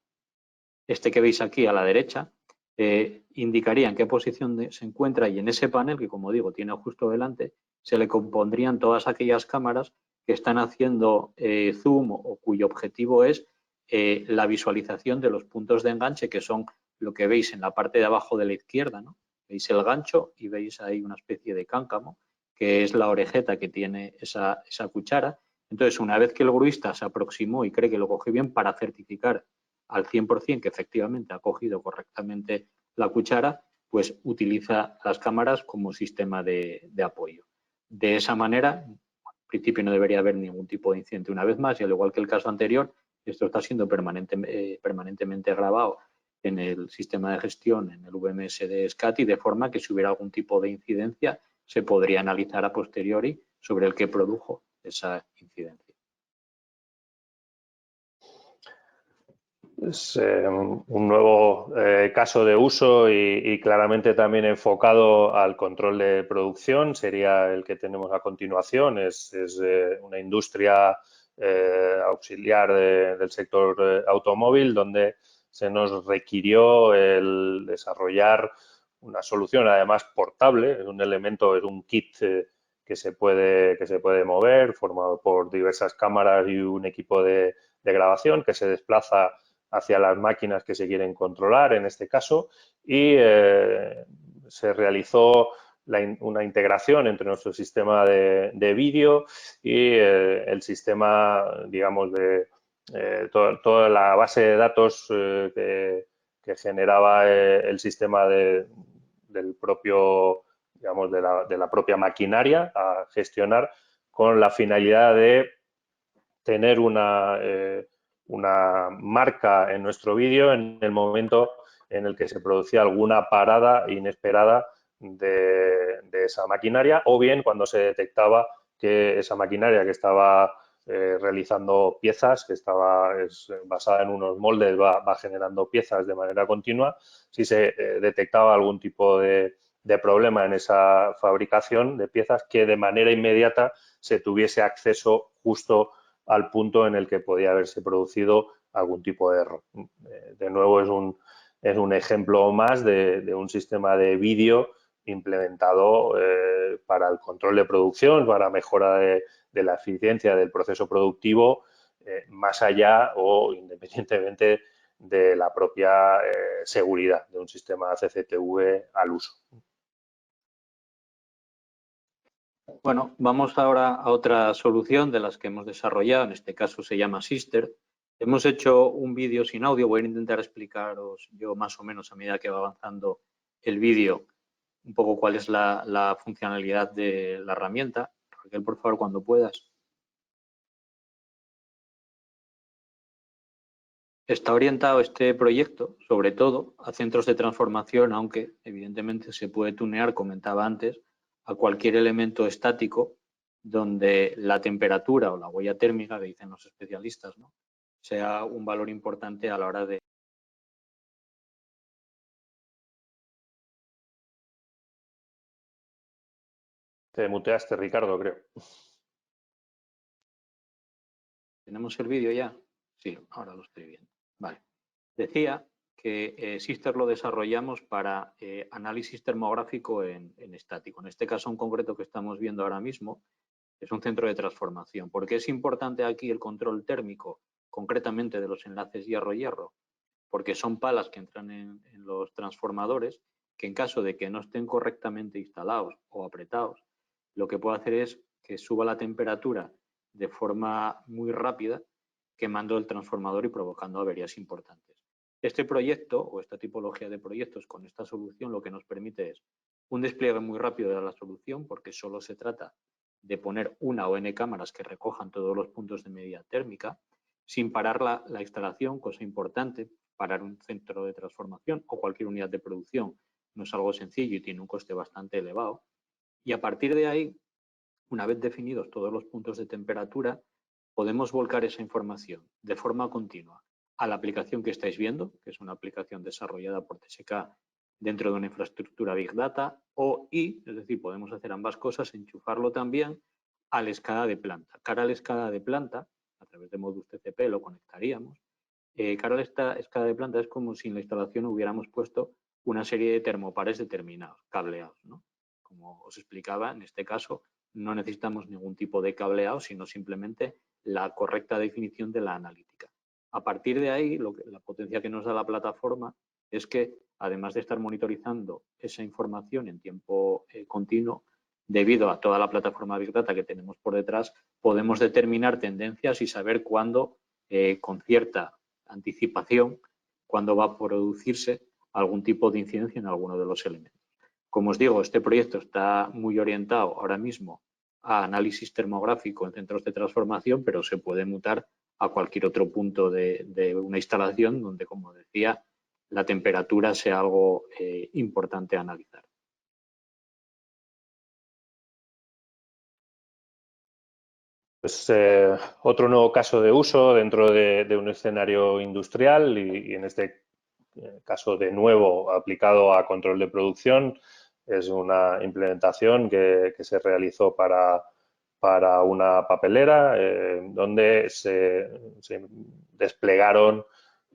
este que veis aquí a la derecha, indicaría en qué posición se encuentra, y en ese panel, que como digo tiene justo delante, se le compondrían todas aquellas cámaras que están haciendo zoom o cuyo objetivo es la visualización de los puntos de enganche, que son lo que veis en la parte de abajo de la izquierda, ¿no? Veis el gancho y veis ahí una especie de cáncamo, que es la orejeta que tiene esa cuchara. Entonces, una vez que el gruista se aproximó y cree que lo cogió bien, para certificar al 100% que efectivamente ha cogido correctamente la cuchara, pues utiliza las cámaras como sistema de apoyo. De esa manera, en principio no debería haber ningún tipo de incidente. Una vez más, y al igual que el caso anterior, esto está siendo permanentemente grabado en el sistema de gestión, en el VMS de SCATI, de forma que si hubiera algún tipo de incidencia, se podría analizar a posteriori sobre el que produjo esa incidencia. Es un nuevo caso de uso y claramente también enfocado al control de producción. Sería el que tenemos a continuación. Es una industria auxiliar del sector automóvil, donde se nos requirió el desarrollar una solución, además portable. Es un elemento, es un kit que se puede mover, formado por diversas cámaras y un equipo de grabación que se desplaza hacia las máquinas que se quieren controlar, en este caso, y se realizó una integración entre nuestro sistema de vídeo y el sistema, digamos, de toda la base de datos que generaba el sistema del propio, digamos, de la propia maquinaria a gestionar, con la finalidad de tener una marca en nuestro vídeo en el momento en el que se producía alguna parada inesperada de esa maquinaria, o bien cuando se detectaba que esa maquinaria que estaba realizando piezas, que es basada en unos moldes, va generando piezas de manera continua, si se detectaba algún tipo de problema en esa fabricación de piezas, que de manera inmediata se tuviese acceso justo al punto en el que podía haberse producido algún tipo de error. De nuevo, es un ejemplo más de un sistema de vídeo implementado para el control de producción, para mejora de la eficiencia del proceso productivo, más allá o independientemente de la propia seguridad de un sistema CCTV al uso. Bueno, vamos ahora a otra solución de las que hemos desarrollado, en este caso se llama Sister. Hemos hecho un vídeo sin audio, voy a intentar explicaros yo más o menos a medida que va avanzando el vídeo un poco cuál es la funcionalidad de la herramienta. Raquel, por favor, cuando puedas. Está orientado este proyecto, sobre todo, a centros de transformación, aunque evidentemente se puede tunear, comentaba antes, a cualquier elemento estático donde la temperatura o la huella térmica, que dicen los especialistas, ¿no?, sea un valor importante a la hora de... Te muteaste, Ricardo, creo. ¿Tenemos el vídeo ya? Sí, ahora lo estoy viendo. Vale. Decía que Sister lo desarrollamos para análisis termográfico en estático. En este caso en concreto que estamos viendo ahora mismo es un centro de transformación. ¿Por qué es importante aquí el control térmico, concretamente de los enlaces hierro-hierro? Porque son palas que entran en los transformadores que, en caso de que no estén correctamente instalados o apretados, lo que puede hacer es que suba la temperatura de forma muy rápida, quemando el transformador y provocando averías importantes. Este proyecto o esta tipología de proyectos con esta solución lo que nos permite es un despliegue muy rápido de la solución, porque solo se trata de poner una o n cámaras que recojan todos los puntos de medida térmica, sin parar la instalación, cosa importante. Parar un centro de transformación o cualquier unidad de producción no es algo sencillo y tiene un coste bastante elevado. Y a partir de ahí, una vez definidos todos los puntos de temperatura, podemos volcar esa información de forma continua a la aplicación que estáis viendo, que es una aplicación desarrollada por TSK dentro de una infraestructura Big Data, es decir, podemos hacer ambas cosas, enchufarlo también a la escala de planta. Cara a la escala de planta, a través de Modbus TCP lo conectaríamos. Cara a esta escala de planta es como si en la instalación hubiéramos puesto una serie de termopares determinados, cableados, ¿no? Como os explicaba, en este caso no necesitamos ningún tipo de cableado, sino simplemente la correcta definición de la analítica. A partir de ahí, la potencia que nos da la plataforma es que, además de estar monitorizando esa información en tiempo continuo, debido a toda la plataforma Big Data que tenemos por detrás, podemos determinar tendencias y saber cuándo, con cierta anticipación, cuándo va a producirse algún tipo de incidencia en alguno de los elementos. Como os digo, este proyecto está muy orientado ahora mismo a análisis termográfico en centros de transformación, pero se puede mutar a cualquier otro punto de una instalación donde, como decía, la temperatura sea algo importante a analizar. Pues otro nuevo caso de uso dentro de un escenario industrial y en este caso de nuevo aplicado a control de producción es una implementación que se realizó para una papelera donde se desplegaron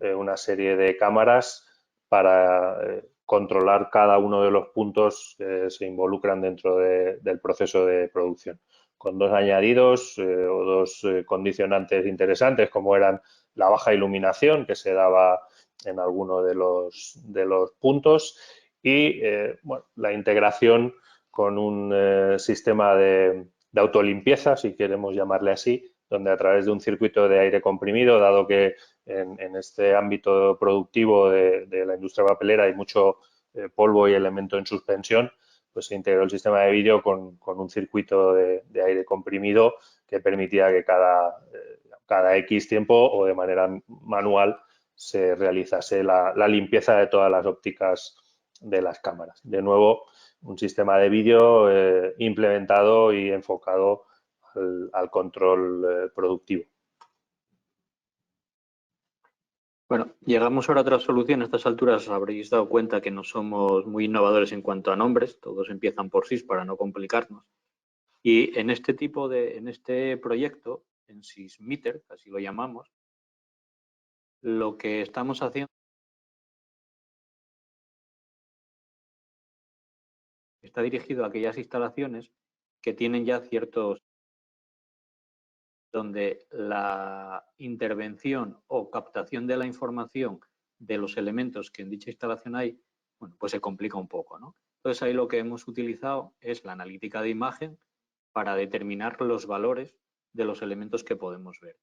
una serie de cámaras para controlar cada uno de los puntos que se involucran dentro del proceso de producción, con dos añadidos o dos condicionantes interesantes, como eran la baja iluminación que se daba en alguno de los puntos y bueno, la integración con un sistema de autolimpieza, si queremos llamarle así, donde a través de un circuito de aire comprimido, dado que en este ámbito productivo de la industria papelera hay mucho polvo y elemento en suspensión, pues se integró el sistema de vídeo con un circuito de aire comprimido que permitía que cada X tiempo o de manera manual se realizase la limpieza de todas las ópticas de las cámaras. De nuevo, un sistema de vídeo implementado y enfocado al control productivo. Bueno, llegamos ahora a otra solución. A estas alturas os habréis dado cuenta que no somos muy innovadores en cuanto a nombres. Todos empiezan por SIS para no complicarnos. Y en este proyecto, en SysMeter, así lo llamamos, lo que estamos haciendo está dirigido a aquellas instalaciones que tienen ya ciertos, donde la intervención o captación de la información de los elementos que en dicha instalación hay, bueno, pues se complica un poco, ¿no? Entonces ahí lo que hemos utilizado es la analítica de imagen para determinar los valores de los elementos que podemos ver.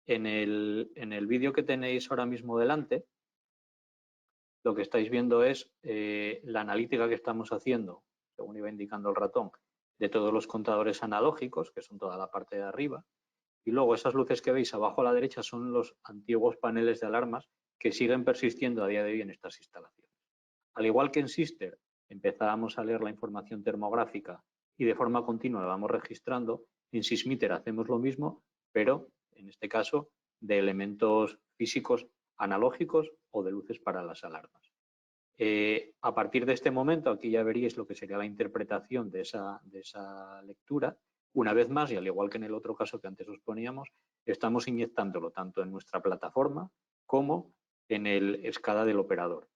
En el vídeo que tenéis ahora mismo delante, lo que estáis viendo es la analítica que estamos haciendo, según iba indicando el ratón, de todos los contadores analógicos, que son toda la parte de arriba, y luego esas luces que veis abajo a la derecha son los antiguos paneles de alarmas que siguen persistiendo a día de hoy en estas instalaciones. Al igual que en Sister empezábamos a leer la información termográfica y de forma continua la vamos registrando, en SysMeter hacemos lo mismo, pero en este caso de elementos físicos analógicos o de luces para las alarmas. A partir de este momento, aquí ya veríais lo que sería la interpretación de esa lectura. Una vez más, y al igual que en el otro caso que antes os poníamos, estamos inyectándolo tanto en nuestra plataforma como en el SCADA del operador,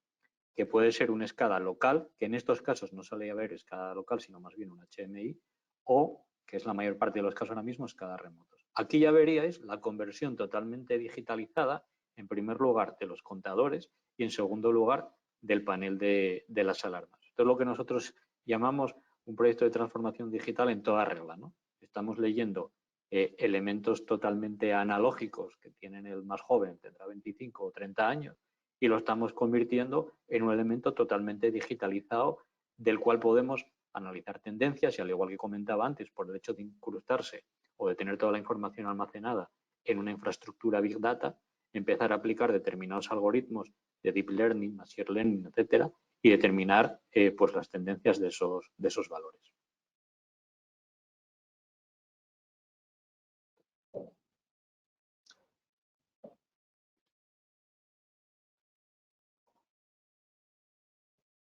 que puede ser un SCADA local, que en estos casos no suele haber SCADA local, sino más bien un HMI, o, que es la mayor parte de los casos ahora mismo, SCADA remotos. Aquí ya veríais la conversión totalmente digitalizada, en primer lugar, de los contadores y, en segundo lugar, del panel de las alarmas. Esto es lo que nosotros llamamos un proyecto de transformación digital en toda regla, ¿no? Estamos leyendo elementos totalmente analógicos que tienen el más joven, tendrá 25 o 30 años, y lo estamos convirtiendo en un elemento totalmente digitalizado del cual podemos analizar tendencias y, al igual que comentaba antes, por el hecho de incrustarse o de tener toda la información almacenada en una infraestructura Big Data, empezar a aplicar determinados algoritmos de Deep Learning, Machine Learning, etcétera, y determinar pues las tendencias de esos valores.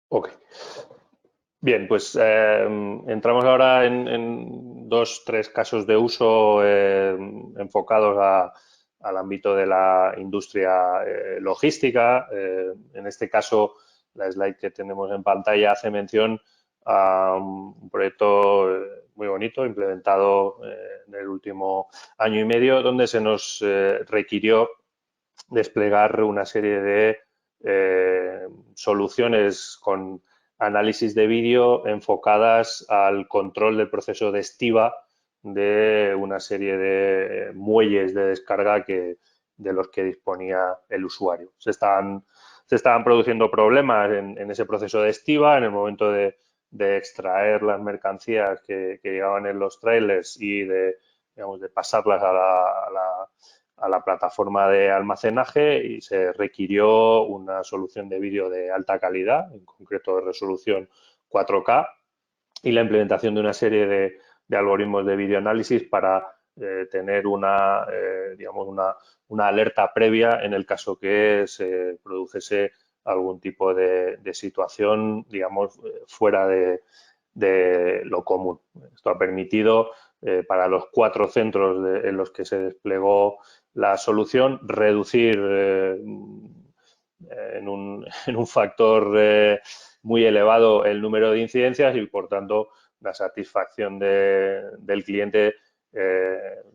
Ok. Bien, pues entramos ahora en 2-3 casos de uso enfocados al ámbito de la industria logística. En este caso, la slide que tenemos en pantalla hace mención a un proyecto muy bonito implementado en el último año y medio, donde se nos requirió desplegar una serie de soluciones con análisis de vídeo enfocadas al control del proceso de estiba de una serie de muelles de descarga de los que disponía el usuario. Se estaban produciendo problemas en ese proceso de estiba, en el momento de extraer las mercancías que llegaban en los trailers y de pasarlas a la plataforma de almacenaje, y se requirió una solución de vídeo de alta calidad, en concreto de resolución 4K, y la implementación de una serie de algoritmos de videoanálisis para tener una alerta previa en el caso que se produjese algún tipo de situación, digamos, fuera de lo común. Esto ha permitido para los 4 centros en los que se desplegó la solución reducir en un factor muy elevado el número de incidencias y, por tanto, la satisfacción del cliente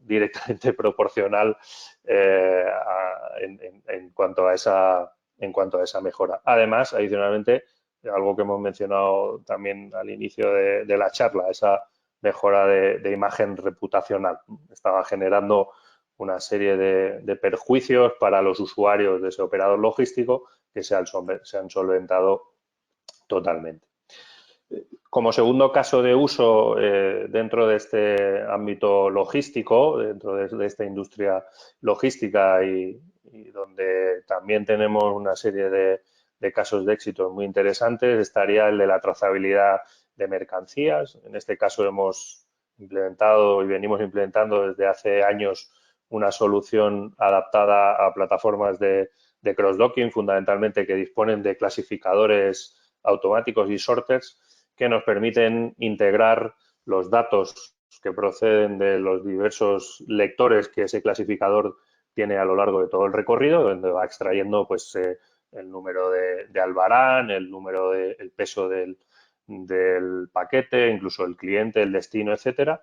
directamente proporcional en cuanto a esa mejora. Además, adicionalmente, algo que hemos mencionado también al inicio de la charla, esa mejora de imagen reputacional. Estaba generando una serie de perjuicios para los usuarios de ese operador logístico que se han solventado totalmente. Como segundo caso de uso dentro de este ámbito logístico, dentro de esta industria logística y donde también tenemos una serie de casos de éxito muy interesantes, estaría el de la trazabilidad de mercancías. En este caso hemos implementado y venimos implementando desde hace años una solución adaptada a plataformas de cross-docking, fundamentalmente que disponen de clasificadores automáticos y sorters que nos permiten integrar los datos que proceden de los diversos lectores que ese clasificador tiene a lo largo de todo el recorrido, donde va extrayendo pues el número de albarán, el número el peso del paquete, incluso el cliente, el destino, etcétera.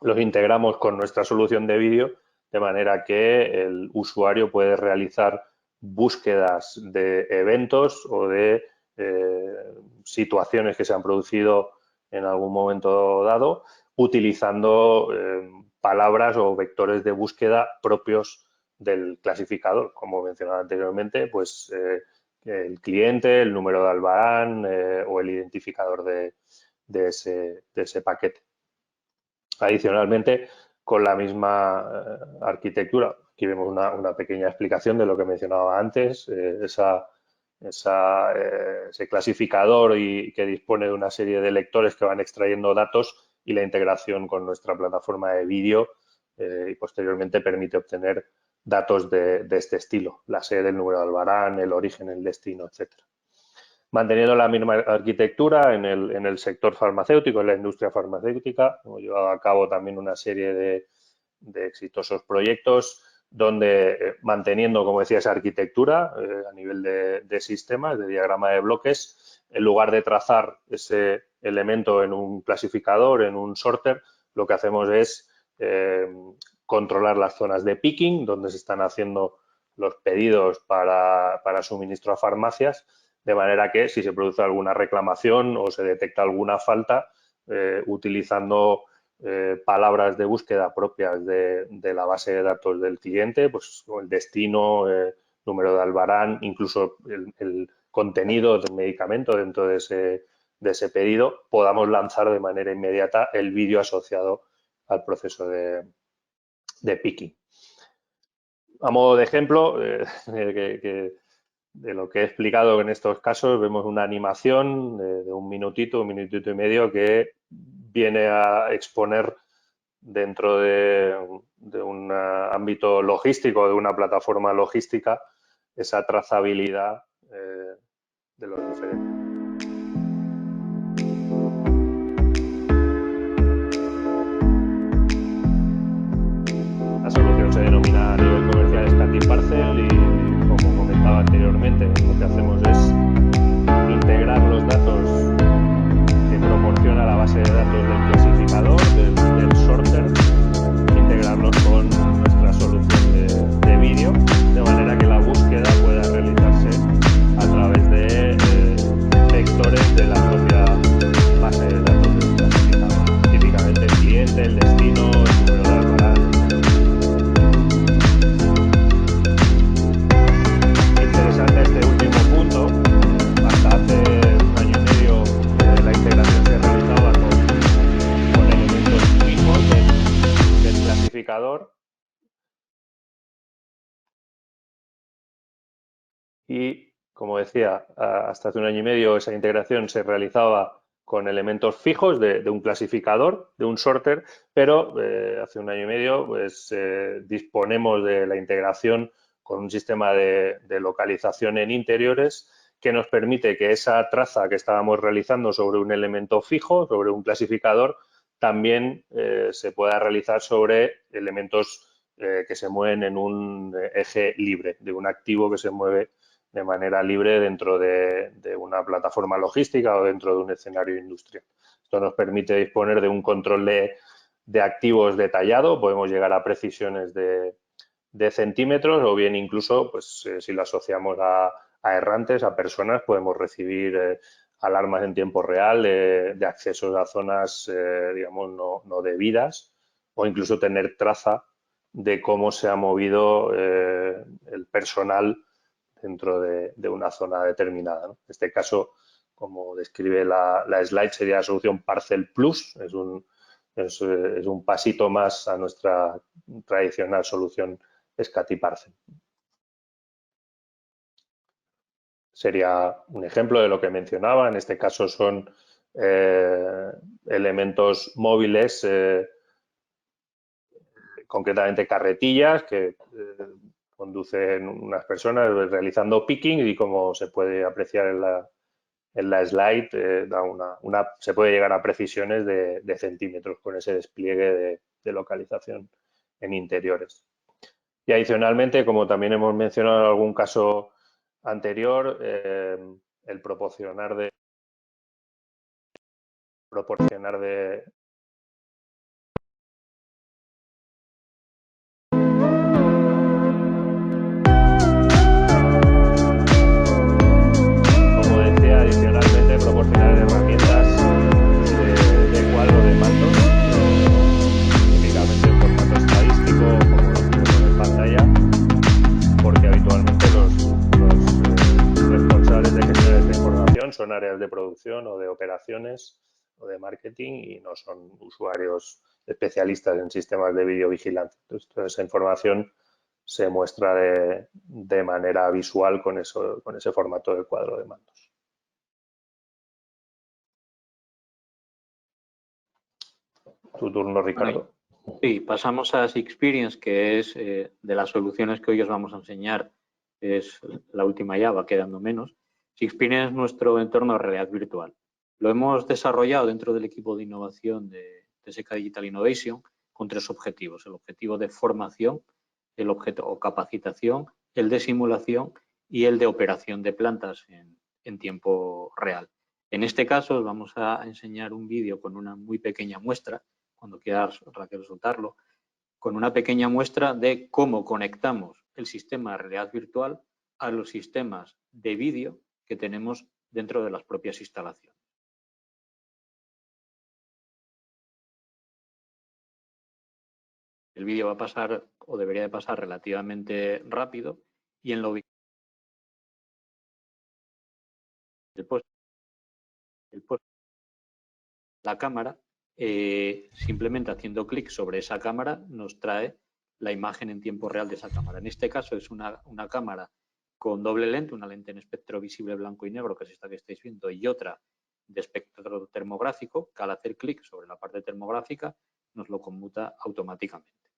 Los integramos con nuestra solución de vídeo de manera que el usuario puede realizar búsquedas de eventos o de situaciones que se han producido en algún momento dado utilizando palabras o vectores de búsqueda propios del clasificador, como mencionaba anteriormente, pues el cliente, el número de albarán o el identificador de ese paquete. Adicionalmente, con la misma arquitectura, aquí vemos una pequeña explicación de lo que mencionaba antes, ese clasificador que dispone de una serie de lectores que van extrayendo datos y la integración con nuestra plataforma de vídeo y posteriormente permite obtener datos de este estilo, la sede, el número de albarán, el origen, el destino, etcétera. Manteniendo la misma arquitectura en el sector farmacéutico, en la industria farmacéutica, hemos llevado a cabo también una serie de exitosos proyectos donde, manteniendo, como decía, esa arquitectura a nivel de sistemas, de diagrama de bloques, en lugar de trazar ese elemento en un clasificador, en un sorter, lo que hacemos es controlar las zonas de picking, donde se están haciendo los pedidos para suministro a farmacias, de manera que si se produce alguna reclamación o se detecta alguna falta, utilizando palabras de búsqueda propias de la base de datos del cliente, pues el destino, número de albarán, incluso el contenido del medicamento dentro de ese pedido, podamos lanzar de manera inmediata el vídeo asociado al proceso de picking. A modo de ejemplo, de lo que he explicado en estos casos, vemos una animación de un minutito y medio que viene a exponer dentro de un ámbito logístico, de una plataforma logística, esa trazabilidad de los diferentes. La solución se denomina a nivel comercial Scatiparcel y, como comentaba anteriormente, lo que hacemos es integrar los datos que proporciona la base de datos del clasificador, del sorter, integrarlos con nuestra solución de vídeo, de manera que la búsqueda pueda realizarse a través de vectores de la propia base de datos del clasificador. Típicamente el cliente, el destino, el número de albarán. Interesante este último punto. Hasta hace un año y medio la integración se realizaba con elementos fijos del clasificador y, como decía, hasta hace un año y medio esa integración se realizaba con elementos fijos de un clasificador, de un sorter, pero hace un año y medio pues, disponemos de la integración con un sistema de localización en interiores que nos permite que esa traza que estábamos realizando sobre un elemento fijo, sobre un clasificador, también se pueda realizar sobre elementos que se mueven en un eje libre, de un activo que se mueve de manera libre dentro de una plataforma logística o dentro de un escenario industrial. Esto nos permite disponer de un control de activos detallado, podemos llegar a precisiones de centímetros o bien incluso, pues si lo asociamos a errantes, a personas, podemos recibir alarmas en tiempo real de accesos a zonas, digamos, no debidas o incluso tener traza de cómo se ha movido el personal dentro de una zona determinada, ¿no? En este caso, como describe la slide, sería la solución Parcel Plus, es un pasito más a nuestra tradicional solución Scatiparcel. Sería un ejemplo de lo que mencionaba, en este caso son elementos móviles, concretamente carretillas que conducen unas personas realizando picking y, como se puede apreciar en la slide, se puede llegar a precisiones de centímetros con ese despliegue de localización en interiores. Y adicionalmente, como también hemos mencionado en algún caso anterior, el proporcionar de herramientas de cuadro de mandos, típicamente en formato estadístico, como lo tenemos en pantalla, porque habitualmente los responsables de gestión de esta información son áreas de producción o de operaciones o de marketing y no son usuarios especialistas en sistemas de videovigilancia. Entonces, toda esa información se muestra de manera visual con ese formato de cuadro de mandos. Tu turno, Ricardo. Sí, pasamos a Sixperience, que es de las soluciones que hoy os vamos a enseñar, es la última ya, va quedando menos. Sixperience es nuestro entorno de realidad virtual. Lo hemos desarrollado dentro del equipo de innovación de TSK Digital Innovation con 3 objetivos. El objetivo de formación, el objeto o capacitación, el de simulación y el de operación de plantas en tiempo real. En este caso os vamos a enseñar un vídeo con una muy pequeña muestra, cuando quieras, Raquel, soltarlo, con una pequeña muestra de cómo conectamos el sistema de realidad virtual a los sistemas de vídeo que tenemos dentro de las propias instalaciones. El vídeo va a pasar, o debería de pasar, relativamente rápido, y en lo la cámara, simplemente haciendo clic sobre esa cámara nos trae la imagen en tiempo real de esa cámara. En este caso es una cámara con doble lente, una lente en espectro visible blanco y negro, que es esta que estáis viendo, y otra de espectro termográfico, que al hacer clic sobre la parte termográfica nos lo conmuta automáticamente.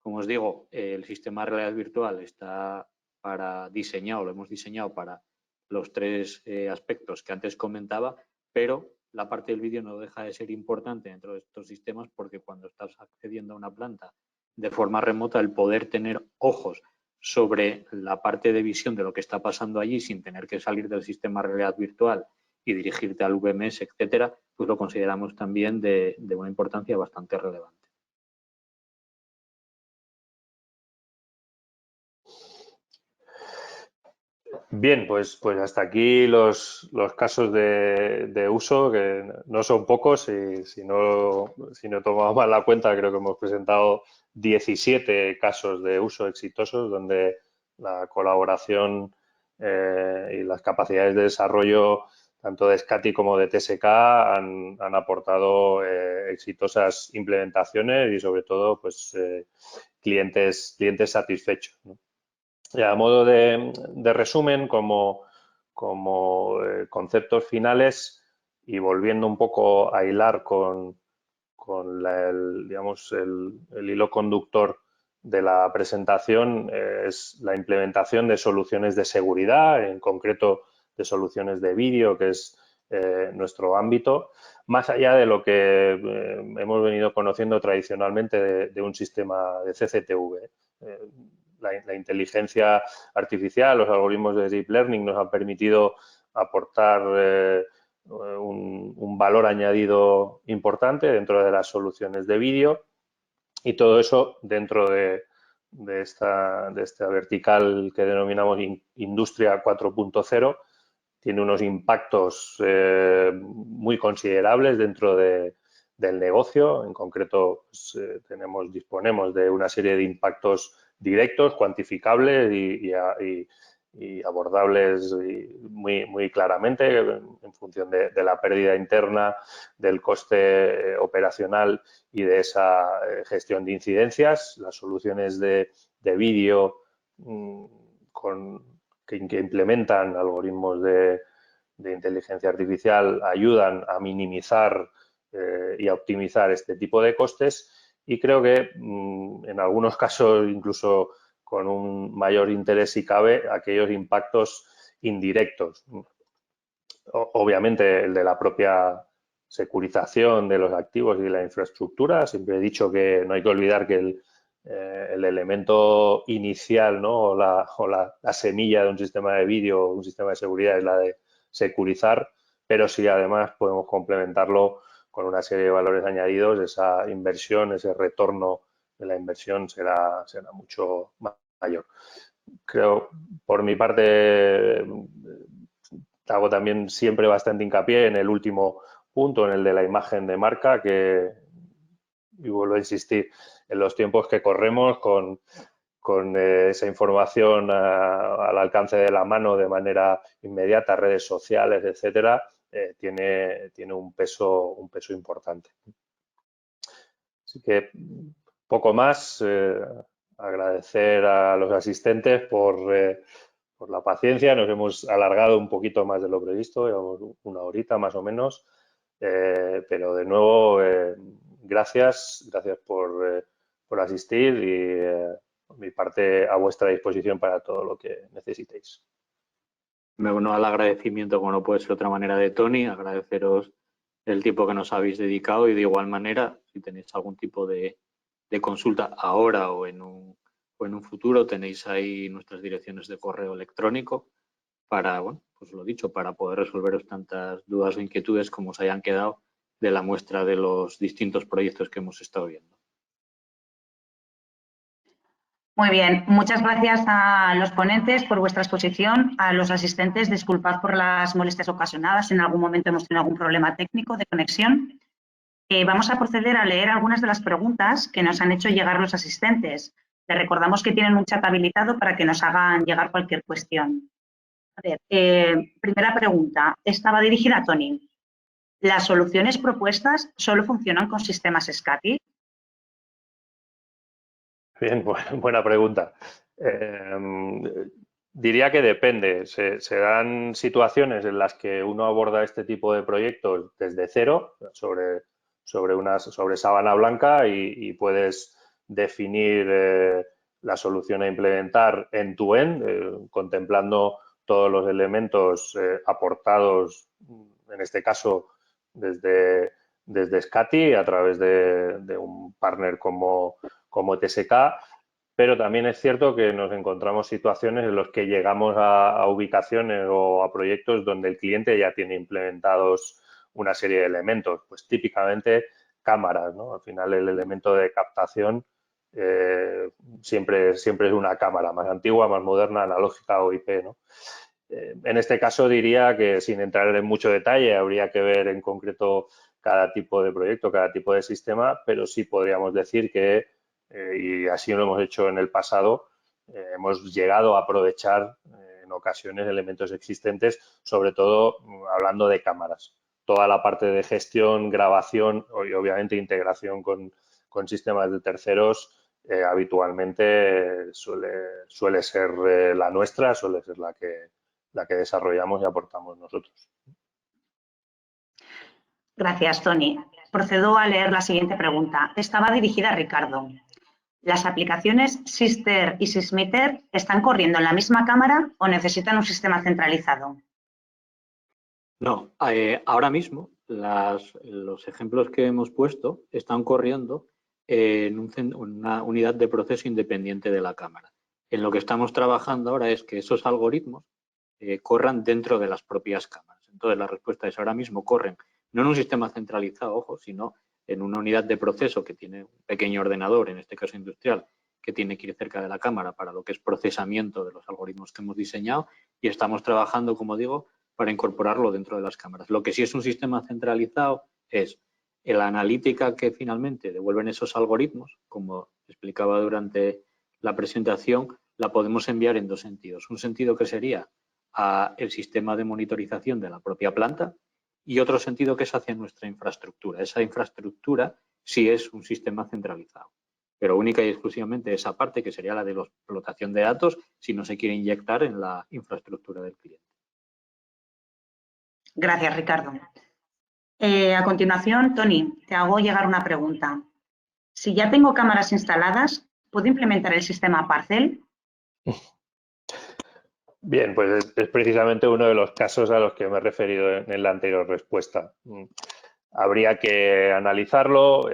Como os digo, el sistema de realidad virtual está lo hemos diseñado para los tres aspectos que antes comentaba, pero la parte del vídeo no deja de ser importante dentro de estos sistemas, porque cuando estás accediendo a una planta de forma remota, el poder tener ojos sobre la parte de visión de lo que está pasando allí sin tener que salir del sistema de realidad virtual y dirigirte al VMS, etcétera, pues lo consideramos también de una importancia bastante relevante. Bien, pues hasta aquí los casos de uso, que no son pocos, y si no tomamos mal la cuenta, creo que hemos presentado 17 casos de uso exitosos donde la colaboración y las capacidades de desarrollo tanto de SCATI como de TSK han aportado exitosas implementaciones y sobre todo pues clientes satisfechos, ¿no? Y a modo de resumen, como conceptos finales y volviendo un poco a hilar con el hilo conductor de la presentación, es la implementación de soluciones de seguridad, en concreto de soluciones de vídeo, que es nuestro ámbito, más allá de lo que hemos venido conociendo tradicionalmente de un sistema de CCTV. La inteligencia artificial, los algoritmos de deep learning nos han permitido aportar un valor añadido importante dentro de las soluciones de vídeo, y todo eso dentro de esta vertical que denominamos Industria 4.0 tiene unos impactos muy considerables dentro del negocio. En concreto, pues, disponemos de una serie de impactos directos, cuantificables y abordables muy claramente en función de la pérdida interna, del coste operacional y de esa gestión de incidencias. Las soluciones de vídeo que implementan algoritmos de inteligencia artificial ayudan a minimizar y a optimizar este tipo de costes, y creo que en algunos casos incluso con un mayor interés, si cabe, aquellos impactos indirectos. Obviamente el de la propia securización de los activos y de la infraestructura. Siempre he dicho que no hay que olvidar que el elemento inicial, ¿no? o la semilla de un sistema de vídeo o un sistema de seguridad es la de securizar, pero si además podemos complementarlo con una serie de valores añadidos, esa inversión, ese retorno de la inversión será mucho mayor. Creo, por mi parte, hago también siempre bastante hincapié en el último punto, en el de la imagen de marca, y vuelvo a insistir, en los tiempos que corremos con esa información al alcance de la mano de manera inmediata, redes sociales, etcétera, tiene un peso importante. Así que poco más. Agradecer a los asistentes por la paciencia. Nos hemos alargado un poquito más de lo previsto, llevamos una horita más o menos, pero de nuevo gracias por asistir, y por mi parte a vuestra disposición para todo lo que necesitéis. Me uno al agradecimiento, como no puede ser de otra manera, de Tony, agradeceros el tiempo que nos habéis dedicado, y de igual manera, si tenéis algún tipo de consulta ahora o en un futuro, tenéis ahí nuestras direcciones de correo electrónico para, bueno, pues lo dicho, para poder resolveros tantas dudas o inquietudes como os hayan quedado de la muestra de los distintos proyectos que hemos estado viendo. Muy bien, muchas gracias a los ponentes por vuestra exposición. A los asistentes, disculpad por las molestias ocasionadas. En algún momento hemos tenido algún problema técnico de conexión. Vamos a proceder a leer algunas de las preguntas que nos han hecho llegar los asistentes. Les recordamos que tienen un chat habilitado para que nos hagan llegar cualquier cuestión. A ver, primera pregunta. Estaba dirigida a Tony. ¿Las soluciones propuestas solo funcionan con sistemas SCATI? Bien, buena pregunta. Diría que depende. Se dan situaciones en las que uno aborda este tipo de proyectos desde cero, sobre sábana blanca y puedes definir la solución a implementar end-to-end, contemplando todos los elementos aportados, en este caso desde Scati, a través de un partner como TSK. Pero también es cierto que nos encontramos situaciones en las que llegamos a ubicaciones o a proyectos donde el cliente ya tiene implementados una serie de elementos, pues típicamente cámaras, ¿no? Al final el elemento de captación siempre es una cámara, más antigua, más moderna, analógica o IP, ¿no? En este caso diría que, sin entrar en mucho detalle, habría que ver en concreto cada tipo de proyecto, cada tipo de sistema, pero sí podríamos decir que, y así lo hemos hecho en el pasado, hemos llegado a aprovechar en ocasiones elementos existentes, sobre todo hablando de cámaras. Toda la parte de gestión, grabación y obviamente integración con sistemas de terceros habitualmente suele ser la nuestra, suele ser la que desarrollamos y aportamos nosotros. Gracias, Tony. Procedo a leer la siguiente pregunta. Estaba dirigida a Ricardo. ¿Las aplicaciones Sister y Sysmeter están corriendo en la misma cámara o necesitan un sistema centralizado? No, ahora mismo los ejemplos que hemos puesto están corriendo en una unidad de proceso independiente de la cámara. En lo que estamos trabajando ahora es que esos algoritmos corran dentro de las propias cámaras. Entonces, la respuesta es ahora mismo corren no en un sistema centralizado, ojo, sino en una unidad de proceso que tiene un pequeño ordenador, en este caso industrial, que tiene que ir cerca de la cámara para lo que es procesamiento de los algoritmos que hemos diseñado, y estamos trabajando, como digo, para incorporarlo dentro de las cámaras. Lo que sí es un sistema centralizado es la analítica que finalmente devuelven esos algoritmos, como explicaba durante la presentación, la podemos enviar en dos sentidos. Un sentido que sería a el sistema de monitorización de la propia planta y otro sentido que es hacia nuestra infraestructura. Esa infraestructura sí es un sistema centralizado, pero única y exclusivamente esa parte que sería la de la explotación de datos si no se quiere inyectar en la infraestructura del cliente. Gracias, Ricardo. A continuación, Tony, te hago llegar una pregunta. Si ya tengo cámaras instaladas, ¿puedo implementar el sistema Parcel? Bien, pues es precisamente uno de los casos a los que me he referido en la anterior respuesta. Habría que analizarlo,